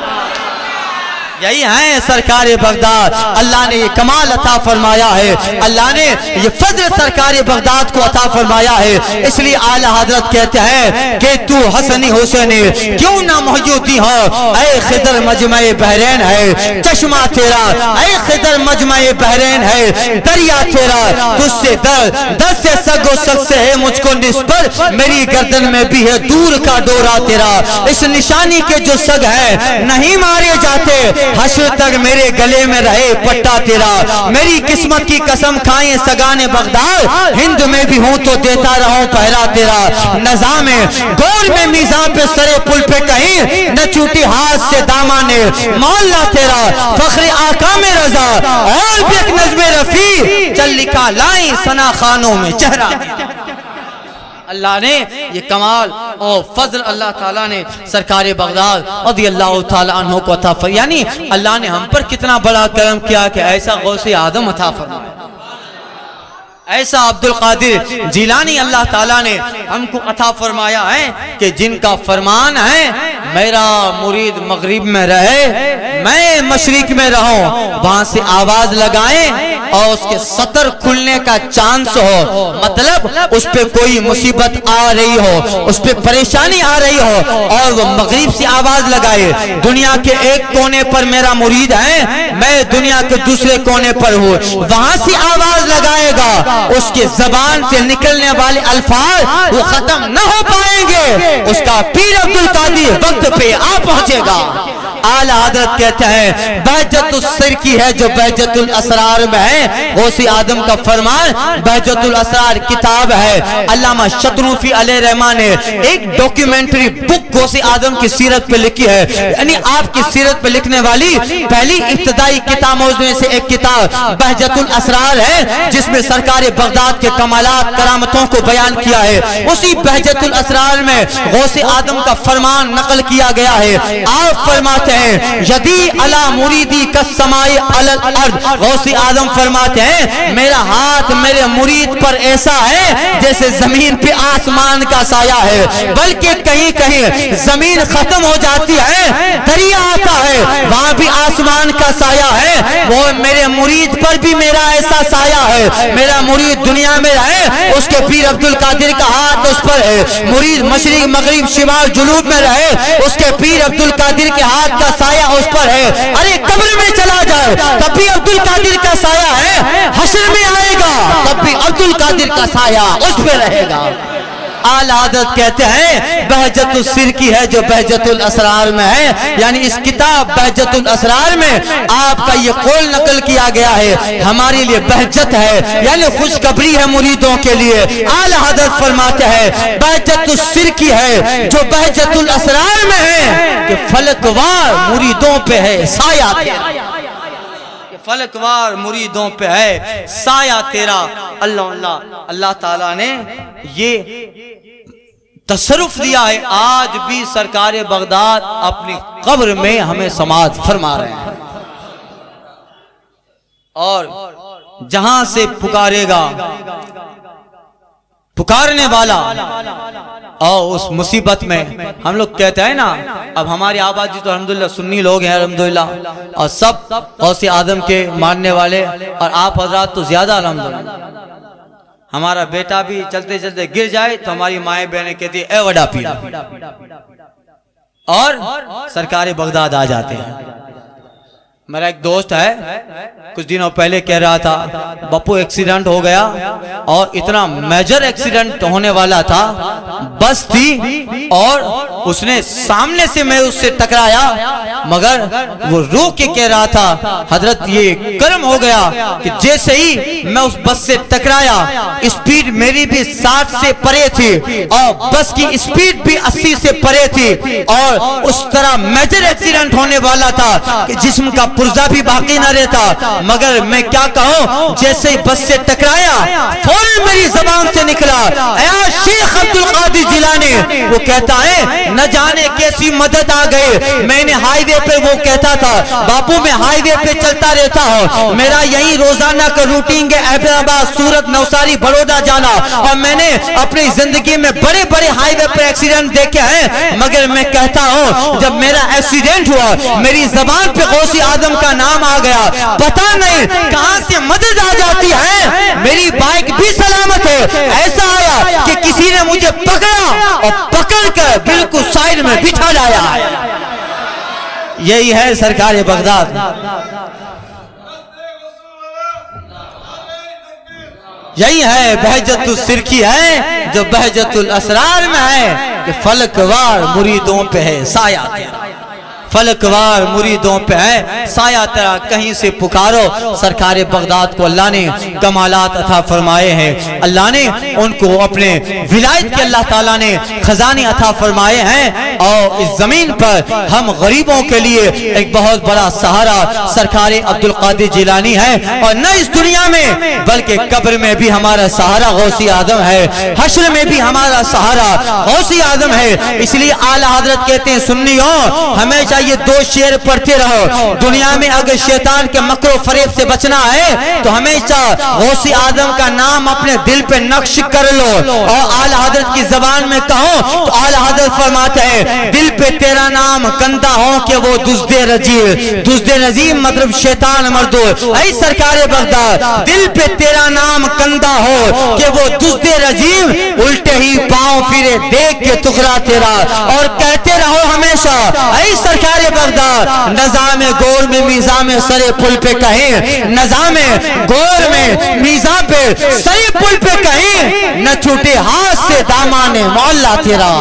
S2: یہی ہیں سرکار بغداد، اللہ نے یہ کمال عطا فرمایا ہے، اللہ نے یہ فضل سرکار بغداد کو عطا فرمایا ہے۔ اس لیے اعلیٰ حضرت کہتے ہیں کہ تو حسنی حسینی کیوں نہ محیوتی ہو، اے خضر مجمع بحرین ہے چشمہ تیرا، اے خضر مجمع بحرین ہے دریا تیرا، تجھ سے در سے سگ و سگ سے ہے مجھ کو نسبت، میری گردن میں بھی ہے دور کا ڈورا تیرا، اس نشانی کے جو سگ ہے نہیں مارے جاتے، حشر تک میرے گلے میں رہے پٹا تیرا، میری قسمت کی قسم کھائیں سگان بغداد، ہند میں بھی ہوں تو دیتا رہوں پہرا تیرا، نظام گور میں میزان پہ سرے پل پہ کہیں نہ چھوٹی ہاتھ سے دامانے مولا تیرا، فخر آقا میں رضا اور بھی ایک نظم رفیع چل لکھا لائیں ثنا خانوں میں چہرہ۔ اللہ نے یہ کمال اور فضل اللہ تعالیٰ نے سرکار بغداد رضی اللہ تعالیٰ عنہ کو عطا فرمایا، یعنی اللہ نے ہم پر کتنا بڑا کرم کیا کہ ایسا غوث آدم عطا فرمایا، ایسا عبد القادر جیلانی اللہ تعالیٰ نے ہم کو عطا فرمایا ہے کہ جن کا فرمان ہے میرا مرید مغرب میں رہے میں مشرق میں رہوں، وہاں سے آواز لگائیں اور اس کے سطر کھلنے کا چانس ہو، مطلب اس پہ کوئی مصیبت آ رہی ہو، اس پہ پریشانی آ رہی ہو، اور وہ مغرب سے آواز لگائے دنیا کے ایک کونے پر میرا مرید ہے، میں دنیا کے دوسرے کونے پر ہوں، وہاں سے آواز لگائے گا، اس کے زبان سے نکلنے والے الفاظ وہ ختم نہ ہو پائیں گے، اس کا پیر عبد القادر وقت پہ آ پہنچے گا۔ اعلی حضرت کہتے ہیں بہجت السرکی ہے جو بہجت الاسرار میں ہے، غوثی آدم کا فرمان بہجت الاسرار کتاب ہے۔ علامہ شتروفی علیہ رحمان نے ایک ڈاکیومنٹری بک غوثی آدم کی سیرت پہ لکھی ہے، یعنی آپ کی سیرت پہ لکھنے والی پہلی ابتدائی کتابوں میں سے ایک کتاب بہجت الاسرار ہے، جس میں سرکار بغداد کے کمالات کرامتوں کو بیان کیا ہے۔ اسی بہجت الاسرار میں غوثی آدم کا فرمان نقل کیا گیا ہے۔ آپ فرماتے ہیں یدی علی مریدی کالسماء علی الارض، غوثی آدم فرماتے ہیں میرا ہاتھ میرے مرید پر ایسا ہے جیسے زمین پہ آسمان کا سایہ ہے، بلکہ کہیں کہیں زمین ختم ہو جاتی ہے، دریا آتا ہے، وہاں بھی آسمان کا سایہ ہے، وہ میرے مرید پر بھی میرا ایسا سایہ ہے۔ میرا مرید دنیا میں رہے، اس کے پیر عبد القادر کا ہاتھ اس پر ہے، مرید مشرق مغرب شمال جنوب میں رہے، اس کے پیر عبد القادر کے ہاتھ کا سایہ اس پر ہے۔ ارے قبر میں چلا جائے تب بھی عبد القادر کا سایہ ہے، حشر میں آئے گا تب بھی عبد القادر کا سایہ اس پہ رہے گا۔ اعلی حضرت کہتے ہیں بہجت السرکی ہے جو بہجت الاسرار میں ہے، یعنی اس کتاب بہجت الاسرار میں آپ کا یہ قول نقل کیا گیا ہے، ہمارے لیے بہجت ہے یعنی خوشخبری ہے مریدوں کے لیے۔ اعلی حضرت فرماتے ہیں بہجت السرکی ہے جو بہجت الاسرار میں ہے کہ فلکوار مریدوں پہ ہے سایہ تیرا، فلکوار مریدوں پہ ہے سایہ تیرا۔ اللہ تعالیٰ نے یہ تصرف دیا ہے، آج بھی سرکار بغداد اپنی قبر میں ہمیں سماعت فرما رہے ہیں، اور جہاں سے پکارے گا پکارنے والا، اور اس مصیبت میں ہم لوگ کہتے ہیں نا، اب ہماری آبادی تو الحمدللہ سنی لوگ ہیں الحمدللہ، اور سب غوث آدم کے ماننے والے، اور آپ حضرات تو زیادہ الحمدللہ۔ ہمارا بیٹا بھی چلتے چلتے گر جائے تو ہماری مائیں بہنیں کہتی ہیں اے وڈا پیر، اور سرکار بغداد آ جاتے ہیں۔ میرا ایک دوست ہے کچھ دنوں پہلے کہہ رہا تھا بپو ایکسیڈنٹ ہو گیا، اور اتنا میجر ایکسیڈنٹ ہونے والا تھا، بس تھی اور اس نے سامنے سے میں اس سے ٹکرایا، مگر وہ رو کے کہہ رہا تھا حضرت یہ کرم ہو گیا کہ جیسے ہی میں اس بس سے ٹکرایا اسپیڈ میری بھی 60 سے پرے تھی اور بس کی اسپیڈ بھی 80 سے پرے تھی، اور اس طرح میجر ایکسیڈنٹ ہونے والا تھا کہ جسم کا پرزہ بھی باقی نہ رہتا، مگر میں کیا کہوں جیسے ہی بس سے ٹکرایا فوراً میری زبان سے نکلا اے شیخ عبد القادر جیلانی، وہ کہتا ہے نہ جانے کیسی مدد آ گئی۔ میں نے ہائی وے پہ وہ کہتا تھا باپو میں ہائی وے پہ چلتا رہتا ہوں، میرا یہی روزانہ کا روٹین ہے احمدآباد سورت نوساری بڑودا جانا، اور میں نے اپنی زندگی میں بڑے بڑے ہائی وے پہ ایکسیڈنٹ دیکھے ہیں، مگر میں کہتا ہوں جب میرا ایکسیڈنٹ ہوا میری زبان پہ غوث آدم کا نام آ گیا، پتہ نہیں کہاں سے مدد آ جاتی ہے، میری بائک بھی سلامت ہے، ایسا آیا کہ کسی نے مجھے پکڑا اور پکڑ کر بالکل سائڈ میں بٹھا لایا۔ یہی ہے سرکار بغداد، یہی ہے بہجت السرکی ہے جو بہجت الاسرار میں ہے کہ فلکوار مریدوں پہ ہے سایہ تیرا، فلکوار مریدوں پہ ہے سایہ تیرا، کہیں سے پکارو۔ سرکار بغداد کو اللہ نے کمالات عطا فرمائے ہیں، اللہ نے ان کو اپنے ولایت کے اللہ تعالیٰ نے خزانے عطا فرمائے ہیں، اور اس زمین پر ہم غریبوں کے لیے ایک بہت بڑا سہارا سرکار عبد القادر جیلانی ہے، اور نہ اس دنیا میں بلکہ قبر میں بھی ہمارا سہارا غوث آدم ہے، حشر میں بھی ہمارا سہارا غوث آدم ہے۔ اس لیے اعلیٰ حضرت کہتے ہیں سنیوں ہمیشہ یہ 2 شعر پڑھتے رہو۔ دنیا میں اگر شیطان کے مکر و فریب سے بچنا ہے تو ہمیشہ غوث اعظم کا نام اپنے دل پہ نقش کر لو، اور اعلی حضرت کی زبان میں کہو تو اعلی حضرت فرماتے ہیں دل پہ تیرا نام کندہ ہو کہ وہ دزد رجیم، دزد رجیم مطلب شیطان مردود۔ اے سرکار بغداد دل پہ تیرا نام کندہ ہو کہ وہ دزد رجیم الٹے ہی پاؤں پھرے دیکھ کے ٹکڑا تیرا، اور کہتے رہو ہمیشہ اے سرکار بغداد نظام گور میں میزان میں سرے پل پہ کہیں، نظام گور میں میزان پہ سرے پل پہ کہیں، نہ چھوٹے ہاتھ سے دامان مولا تیرا۔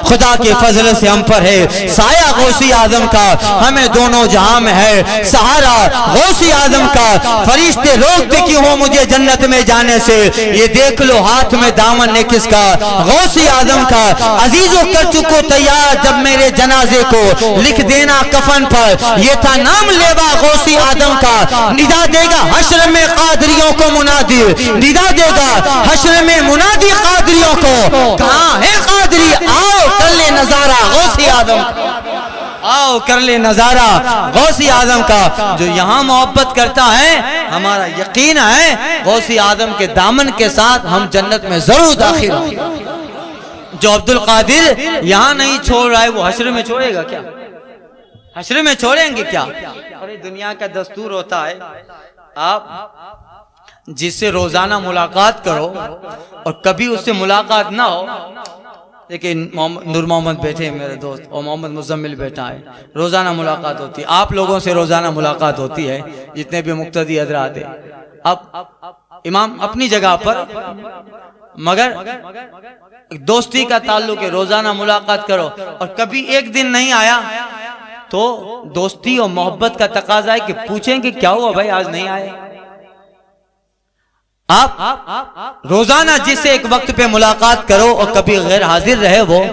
S2: خدا کے فضل سے ہم پر ہے سایہ غوث اعظم کا، ہمیں دونوں جہاں میں ہے سہارا غوث اعظم کا۔ فرشتے روکتے کیوں ہو مجھے جنت میں جانے سے، یہ دیکھ لو ہاتھ میں دامن ہے کس کا، غوث اعظم کا۔ عزیزوں کر چکو تیار جب میرے جنازے کو، لکھ دینا کفن پر یہ تھا نام لیوا غوث اعظم کا۔ ندا دے گا حشر میں قادریوں کو منادی، ندا دے گا حشر میں منادی قادریوں کو، کہاں ہے قادری آؤ کر لے نظارہ غوث اعظم، آؤ کر لے نظارہ غوث اعظم کا۔ جو یہاں محبت کرتا ہے ہمارا یقین ہے غوث اعظم کے دامن کے ساتھ ہم جنت میں ضرور داخل ہوں گے۔ جو عبد القادر یہاں نہیں چھوڑ رہا ہے وہ حشر میں چھوڑے گا کیا؟ حشر میں چھوڑیں گے کیا؟ اور دنیا کا دستور ہوتا ہے آپ جس سے روزانہ ملاقات کرو اور کبھی اس سے ملاقات نہ ہو، لیکن نور محمد بیٹھے میرے دوست اور محمد مزمل بیٹھا ہے، روزانہ ملاقات ہوتی ہے، آپ لوگوں سے روزانہ ملاقات ہوتی ہے جتنے بھی مقتدی حضرات ہیں۔ اب امام اپنی جگہ پر، مگر دوستی کا تعلق ہے، روزانہ ملاقات کرو، اور کبھی ایک دن نہیں آیا تو دوستی اور محبت کا تقاضا ہے کہ پوچھیں کہ کیا ہوا بھائی آج نہیں آئے۔ آپ روزانہ جس سے ایک وقت پہ ملاقات کرو اور کبھی غیر حاضر رہے وہ،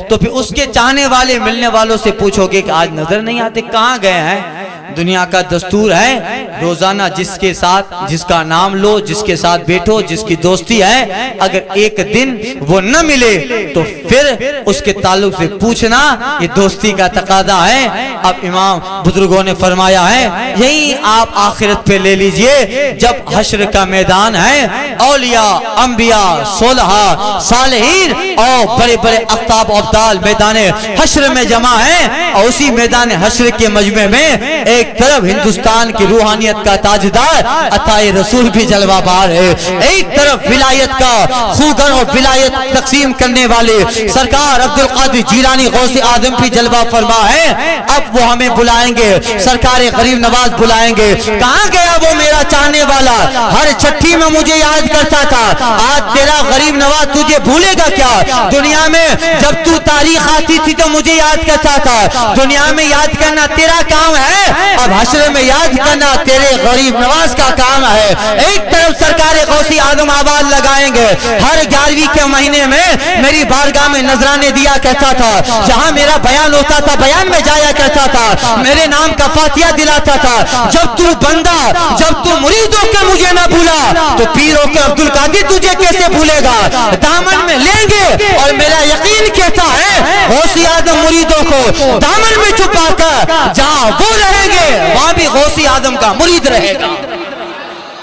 S2: تو پھر اس کے چاہنے والے ملنے والوں سے پوچھو گے کہ آج نظر نہیں آتے کہاں گئے ہیں۔ دنیا کا دستور ہے روزانہ جس کے ساتھ جس کا نام لو، جس کے ساتھ بیٹھو، جس کی دوستی ہے، اگر ایک دن وہ نہ ملے تو پھر اس کے تعلق سے پوچھنا، یہ دوستی کا تقاضا ہے۔ اب امام بزرگوں نے فرمایا ہے یہی آپ آخرت پہ لے لیجئے، جب حشر کا میدان ہے اولیاء انبیاء صلحاء صالحین اور بڑے بڑے اقطاب و ابدال میدان حشر میں جمع ہیں، اور اسی میدان حشر کے مجمع میں ایک طرف ہندوستان کی روحانیت کا تاجدار عطائے رسول بھی جلوہ بار ہے، ایک طرف ولایت کا خوگر اور ولایت تقسیم کرنے والے سرکار عبد القادر جیلانی غوث اعظم بھی جلوہ فرما ہے۔ اب وہ ہمیں بلائیں گے، سرکار غریب نواز بلائیں گے، کہاں گیا وہ میرا چاہنے والا، ہر چھٹی میں مجھے یاد کرتا تھا، آج تیرا غریب نواز تجھے بھولے گا کیا؟ دنیا میں جب تو تاریخ آتی تھی تو مجھے یاد کرتا تھا، دنیا میں یاد کرنا تیرا کام ہے، اب حشر میں یاد کرنا تیرے غریب نواز کا کام ہے۔ ایک طرف سرکار غوث اعظم آواز لگائیں گے، ہر 11ویں کے مہینے میں میری بارگاہ میں نذرانے دیا کرتا تھا، جہاں میرا بیان ہوتا تھا بیان میں جایا کرتا تھا، میرے نام کا فاتحہ دلاتا تھا۔ جب تو بندہ، جب تو مریدوں کے مجھے نہ بھولا تو پیروں کے عبد القادر تجھے کیسے بھولے گا؟ دامن میں لیں گے، اور میرا یقین کہتا ہے غوث اعظم مریدوں کو دامن میں چھپا کر جہاں وہ رہیں گے وہاں بھی غوث اعظم کا مرید رہے گا۔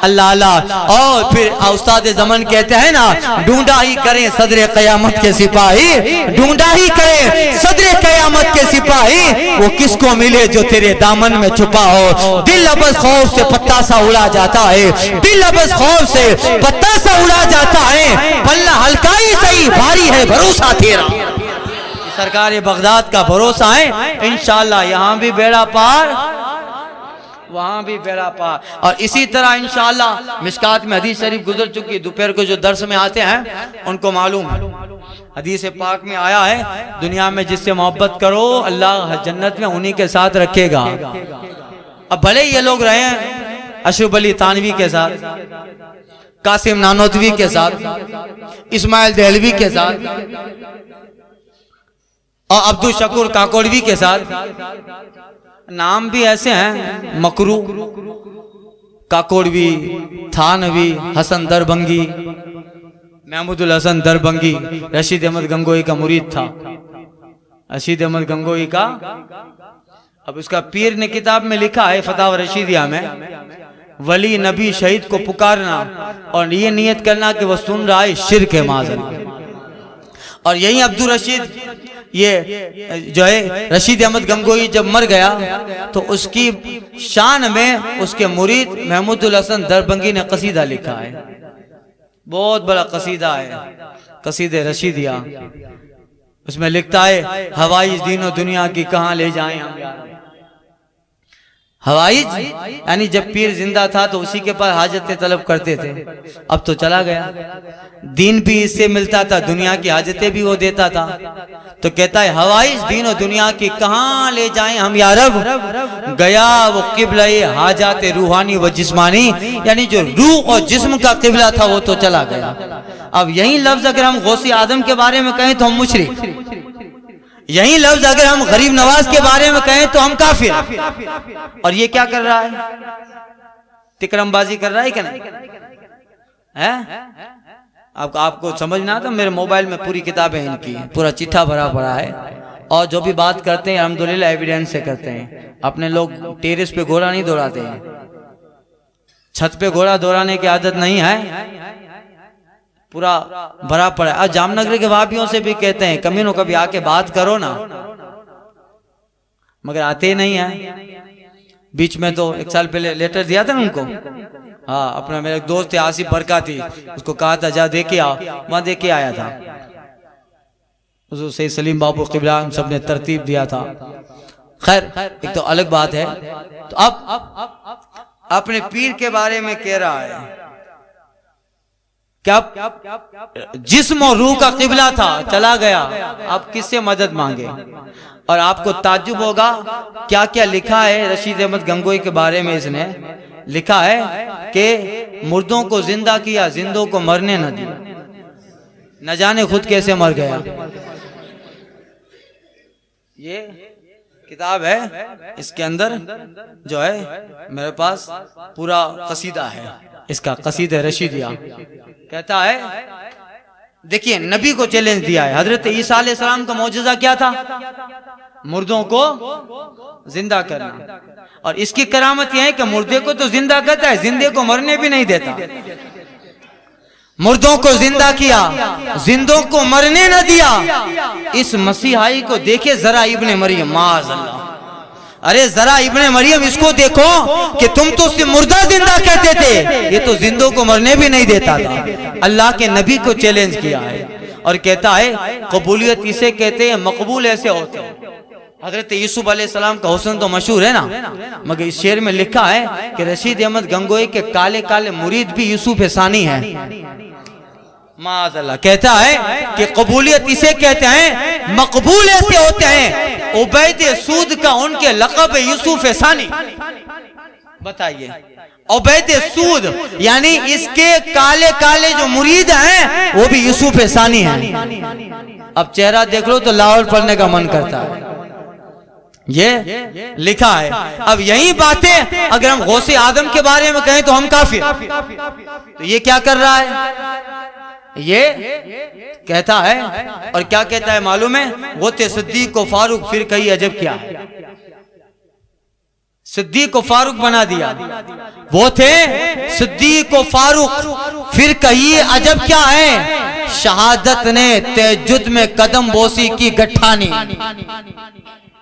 S2: اللہ اللہ۔ اور پھر استاد زمن کہتے ہیں نا، ڈھونڈا ہی کریں صدر قیامت کے سپاہی، ڈھونڈا ہی کریں صدر قیامت کے سپاہی، وہ کس کو ملے جو تیرے دامن میں چھپا ہو۔ دل ابس خوف سے پتا سا اڑا جاتا ہے، دل ابس خوف سے پتا سا اڑا جاتا ہے، پلہ ہلکا ہی صحیح بھاری ہے بھروسہ تیرا۔ سرکار بغداد کا بھروسہ ہے، انشاءاللہ یہاں بھی بیڑا پار وہاں بھی بیڑا پار۔ اور اسی طرح انشاءاللہ مشکات میں حدیث شریف گزر چکی، دوپہر کو جو درس میں آتے ہیں ان کو معلوم ہے، حدیث پاک میں آیا ہے دنیا میں جس سے محبت کرو اللہ جنت میں انہی کے ساتھ رکھے گا۔ اب بھلے یہ لوگ رہے ہیں اشرف علی تھانوی کے ساتھ، قاسم نانوتوی کے ساتھ، اسماعیل دہلوی کے ساتھ، اور عبد الشکور کاکوڑوی کے ساتھ، نام بھی ایسے ہیں مکرو، کاکوڑوی، تھانوی، حسن دربنگی، محمود الحسن دربنگی رشید احمد گنگوئی کا مرید تھا، رشید احمد گنگوئی کا
S3: اب اس کا پیر نے کتاب میں لکھا ہے فتاوی رشیدیہ میں، ولی نبی شہید کو پکارنا اور یہ نیت کرنا کہ وہ سن رہا ہے شرک ہے معاذ اللہ۔ اور یہی عبدالرشید یہ جو ہے رشید احمد گنگوئی جب مر گیا تو اس کی شان میں اس کے مرید محمود الحسن دربنگی نے قصیدہ لکھا ہے، بہت بڑا قصیدہ ہے، قصید رشیدیہ۔ اس میں لکھتا ہے ہوائج دین و دنیا کی کہاں لے جائیں ہم یار۔ ہوائج یعنی جب پیر زندہ تھا تو اسی کے پاس حاجتیں طلب کرتے تھے، اب تو چلا گیا، دین بھی اس سے ملتا تھا، دنیا کی حاجتیں بھی وہ دیتا تھا، تو کہتا ہے ہوائج دین و دنیا کی کہاں لے جائیں ہم یا رب، گیا وہ قبلہ حاجات روحانی و جسمانی، یعنی جو روح اور جسم کا قبلہ تھا وہ تو چلا گیا۔ اب یہی لفظ اگر ہم غوث اعظم کے بارے میں کہیں تو ہم مشرک، یہی لفظ اگر ہم غریب نواز کے بارے میں کہیں تو ہم کافر۔ اور یہ کیا کر رہا ہے؟ تکرم بازی کر رہا ہے کہ نہیں؟ آپ کو سمجھنا تو میرے موبائل میں پوری کتابیں ان کی ہیں، پورا چٹھا بھرا پڑا ہے، اور جو بھی بات کرتے ہیں الحمدللہ ایویڈنس سے کرتے ہیں۔ اپنے لوگ ٹیرس پہ گھوڑا نہیں دوڑاتے ہیں، چھت پہ گھوڑا دوڑانے کی عادت نہیں ہے، پورا بھرا پڑا ہے۔ جام نگر کے وہابیوں سے بھی کہتے ہیں کمینوں کبھی آ کے بات کرو نا، مگر آتے نہیں ہیں۔ بیچ میں تو ایک سال پہلے لیٹر دیا تھا نا ان کو، ہاں اپنا میرا ایک دوست آصف برکاتی، اس کو کہا تھا جا دے کے آؤ، وہاں دے کے آیا تھا، حضور سید سلیم بابو قبلہ ہم سب نے ترتیب دیا تھا۔ خیر ایک تو الگ بات ہے، تو اب اپنے پیر کے بارے میں کہہ رہا ہے کہ اب جسم و روح کا قبلہ تھا چلا گیا، اب کس سے مدد مانگے؟ اور آپ کو تعجب ہوگا کیا کیا لکھا ہے رشید احمد گنگوئی کے بارے میں۔ اس نے لکھا ہے کہ مردوں کو زندہ کیا، زندوں کو مرنے نہ دیا، نہ جانے خود کیسے مر گیا۔ یہ کتاب ہے، اس کے اندر جو ہے میرے پاس پورا قصیدہ ہے اس کا، قصید رشیدیہ۔ کہتا ہے دیکھیے نبی کو چیلنج دیا ہے، حضرت عیسیٰ علیہ السلام کا معجزہ کیا تھا؟ مردوں کو زندہ کرنا، اور اس کی کرامت یہ ہے کہ مردے کو تو زندہ کرتا ہے، زندے کو مرنے بھی نہیں دیتا۔ مردوں کو زندہ کیا، زندوں کو مرنے نہ دیا۔ اس مسیحائی کو دیکھے ذرا ابن مریم، معاذ اللہ، ارے ذرا ابن مریم اس کو دیکھو کہ تم تو اسے مردہ زندہ کہتے تھے، یہ تو زندوں کو مرنے بھی نہیں دیتا تھا۔ اللہ کے نبی کو چیلنج کیا ہے اور کہتا ہے قبولیت اسے کہتے ہیں، مقبول ایسے ہوتے ہیں۔ حضرت یوسف علیہ السلام کا حسن تو مشہور ہے نا، مگر اس شعر میں لکھا ہے کہ رشید احمد گنگوئی کے کالے کالے مرید بھی یوسف ثانی ہیں، معاذ اللہ۔ کہتا ہے کہ قبولیت اسے کہتے ہیں، مقبول ایسے ہوتے ہیں۔ عبید سود کا ان کے لقب یوسف ثانی، بتائیے عبید سود یعنی اس کے کالے کالے جو مرید ہیں وہ بھی یوسف ثانی ہیں۔ اب چہرہ دیکھ لو تو لاہور پڑھنے کا من کرتا ہے، یہ لکھا ہے۔ اب یہی باتیں اگر ہم غوث اعظم کے بارے میں کہیں تو ہم کافر۔ تو یہ کیا کر رہا ہے؟ یہ کہتا ہے، اور کیا کہتا ہے معلوم ہے؟ وہ تھے صدیق و فاروق پھر کئی عجب کیا ہے، صدیق و فاروق بنا دیا۔ وہ تھے صدیق و فاروق پھر کئی عجب کیا ہے، شہادت نے تہجد میں قدم بوسی کی گٹھانی۔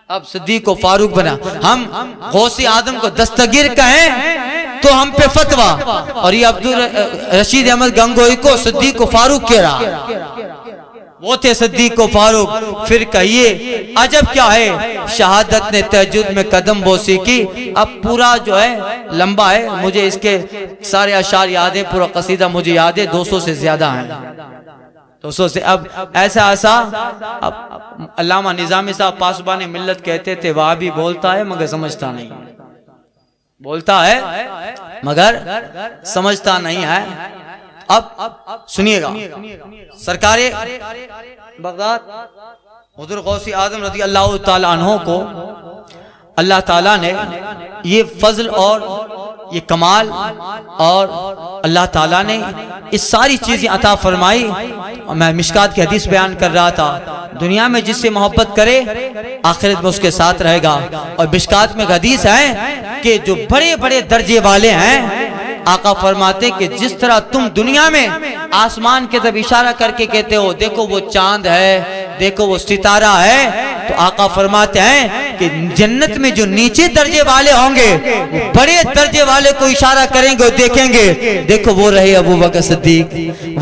S3: اب صدیق و فاروق بنا۔ ہم غوث اعظم کو دستگیر کہیں تو ہم پہ فتویٰ، اور یہ رشید احمد گنگوئی کو صدیق و فاروق کہہ رہا۔ وہ تھے صدیق و فاروق پھر کہیے عجب کیا ہے، شہادت نے تہجد میں قدم بوسی کی۔ اب پورا جو ہے لمبا ہے، مجھے اس کے سارے اشعار یاد ہیں، پورا قصیدہ مجھے یاد ہے، 200 سے زیادہ ہیں، 200 سے۔ اب ایسا اب علامہ نظامی صاحب پاسبان ملت کہتے تھے وہابی بولتا ہے مگر سمجھتا نہیں، بولتا ہے مگر سمجھتا نہیں ہے۔ اب سنیے گا، سرکار بغداد حضور غوث اعظم رضی اللہ تعالیٰ عنہ کو اللہ تعالیٰ نے یہ فضل اور یہ کمال اور اللہ تعالیٰ نے اس ساری چیزیں عطا فرمائی۔ اور میں مشکات کی حدیث بیان کر رہا تھا، دنیا میں جس سے محبت کرے آخرت میں اس کے ساتھ رہے گا. اور مشکات میں حدیث ہے کہ جو بڑے بڑے درجے والے ہیں آقا فرماتے کہ جس طرح تم دنیا میں آسمان کے طرف اشارہ کر کے کہتے ہو دیکھو وہ چاند ہے, دیکھو وہ ستارہ ہے, تو آقا فرماتے ہیں کہ جنت میں جو نیچے درجے والے ہوں گے وہ بڑے درجے والے کو اشارہ کریں گے اور دیکھیں گے دیکھو وہ رہے ابو بکر صدیق,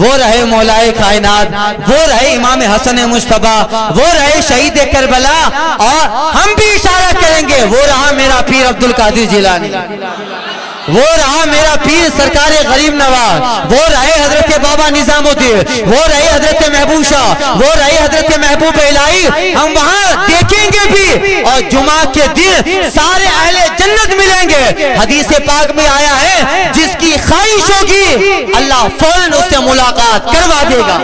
S3: وہ رہے مولائے کائنات, وہ رہے امام حسن مصطفیٰ, وہ رہے شہید کربلا, اور ہم بھی اشارہ کریں گے وہ رہا میرا پیر عبد القادر جیلانی, وہ رہا میرا پیر سرکار غریب نواز, وہ رہے حضرت بابا نظام الدین, وہ رہے حضرت محبوب شاہ, وہ رہے حضرت محبوب الہی. ہم وہاں دیکھیں گے بھی اور جمعہ کے دن سارے اہل جنت ملیں گے. حدیث پاک میں آیا ہے جس کی خواہش ہوگی اللہ فوراً اس سے ملاقات کروا دے گا.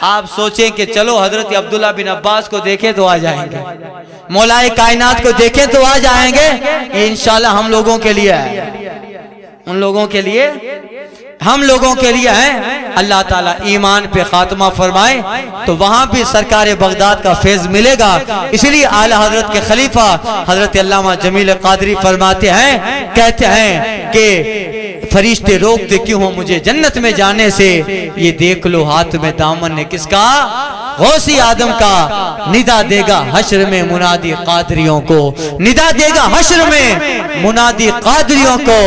S3: آپ سوچیں کہ چلو حضرت عبداللہ بن عباس کو دیکھیں تو آ جائیں گے, مولائے کائنات کو دیکھیں تو آ جائیں گے. یہ انشاءاللہ ہم لوگوں کے لیے ہے, ان لوگوں کے لیے, ہم لوگوں کے لیے ہے. اللہ تعالیٰ ایمان پہ خاتمہ فرمائے تو وہاں بھی سرکار بغداد کا فیض ملے گا. اسی لیے اعلیٰ حضرت کے خلیفہ حضرت علامہ جمیل قادری فرماتے ہیں, کہتے ہیں کہ فرشتے روکتے کیوں ہو مجھے جنت میں جانے سے, یہ دیکھ لو ہاتھ میں دامن نے کس کا, غوثی آدم کا. ندا دے گا حشر میں منادی قادریوں کو, ندا دے گا حشر میں منادی قادریوں کو.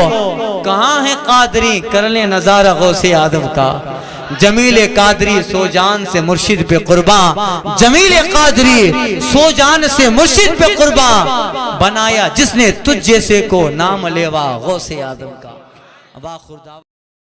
S3: کہاں ہے قادری کر لیں نظارہ غوثی آدم کا. جمیل قادری سو جان سے مرشد پہ قربان, جمیل قادری سو جان سے مرشد پہ قربان, بنایا جس نے تجھ جیسے کو نام لیوا غوث آدم کا.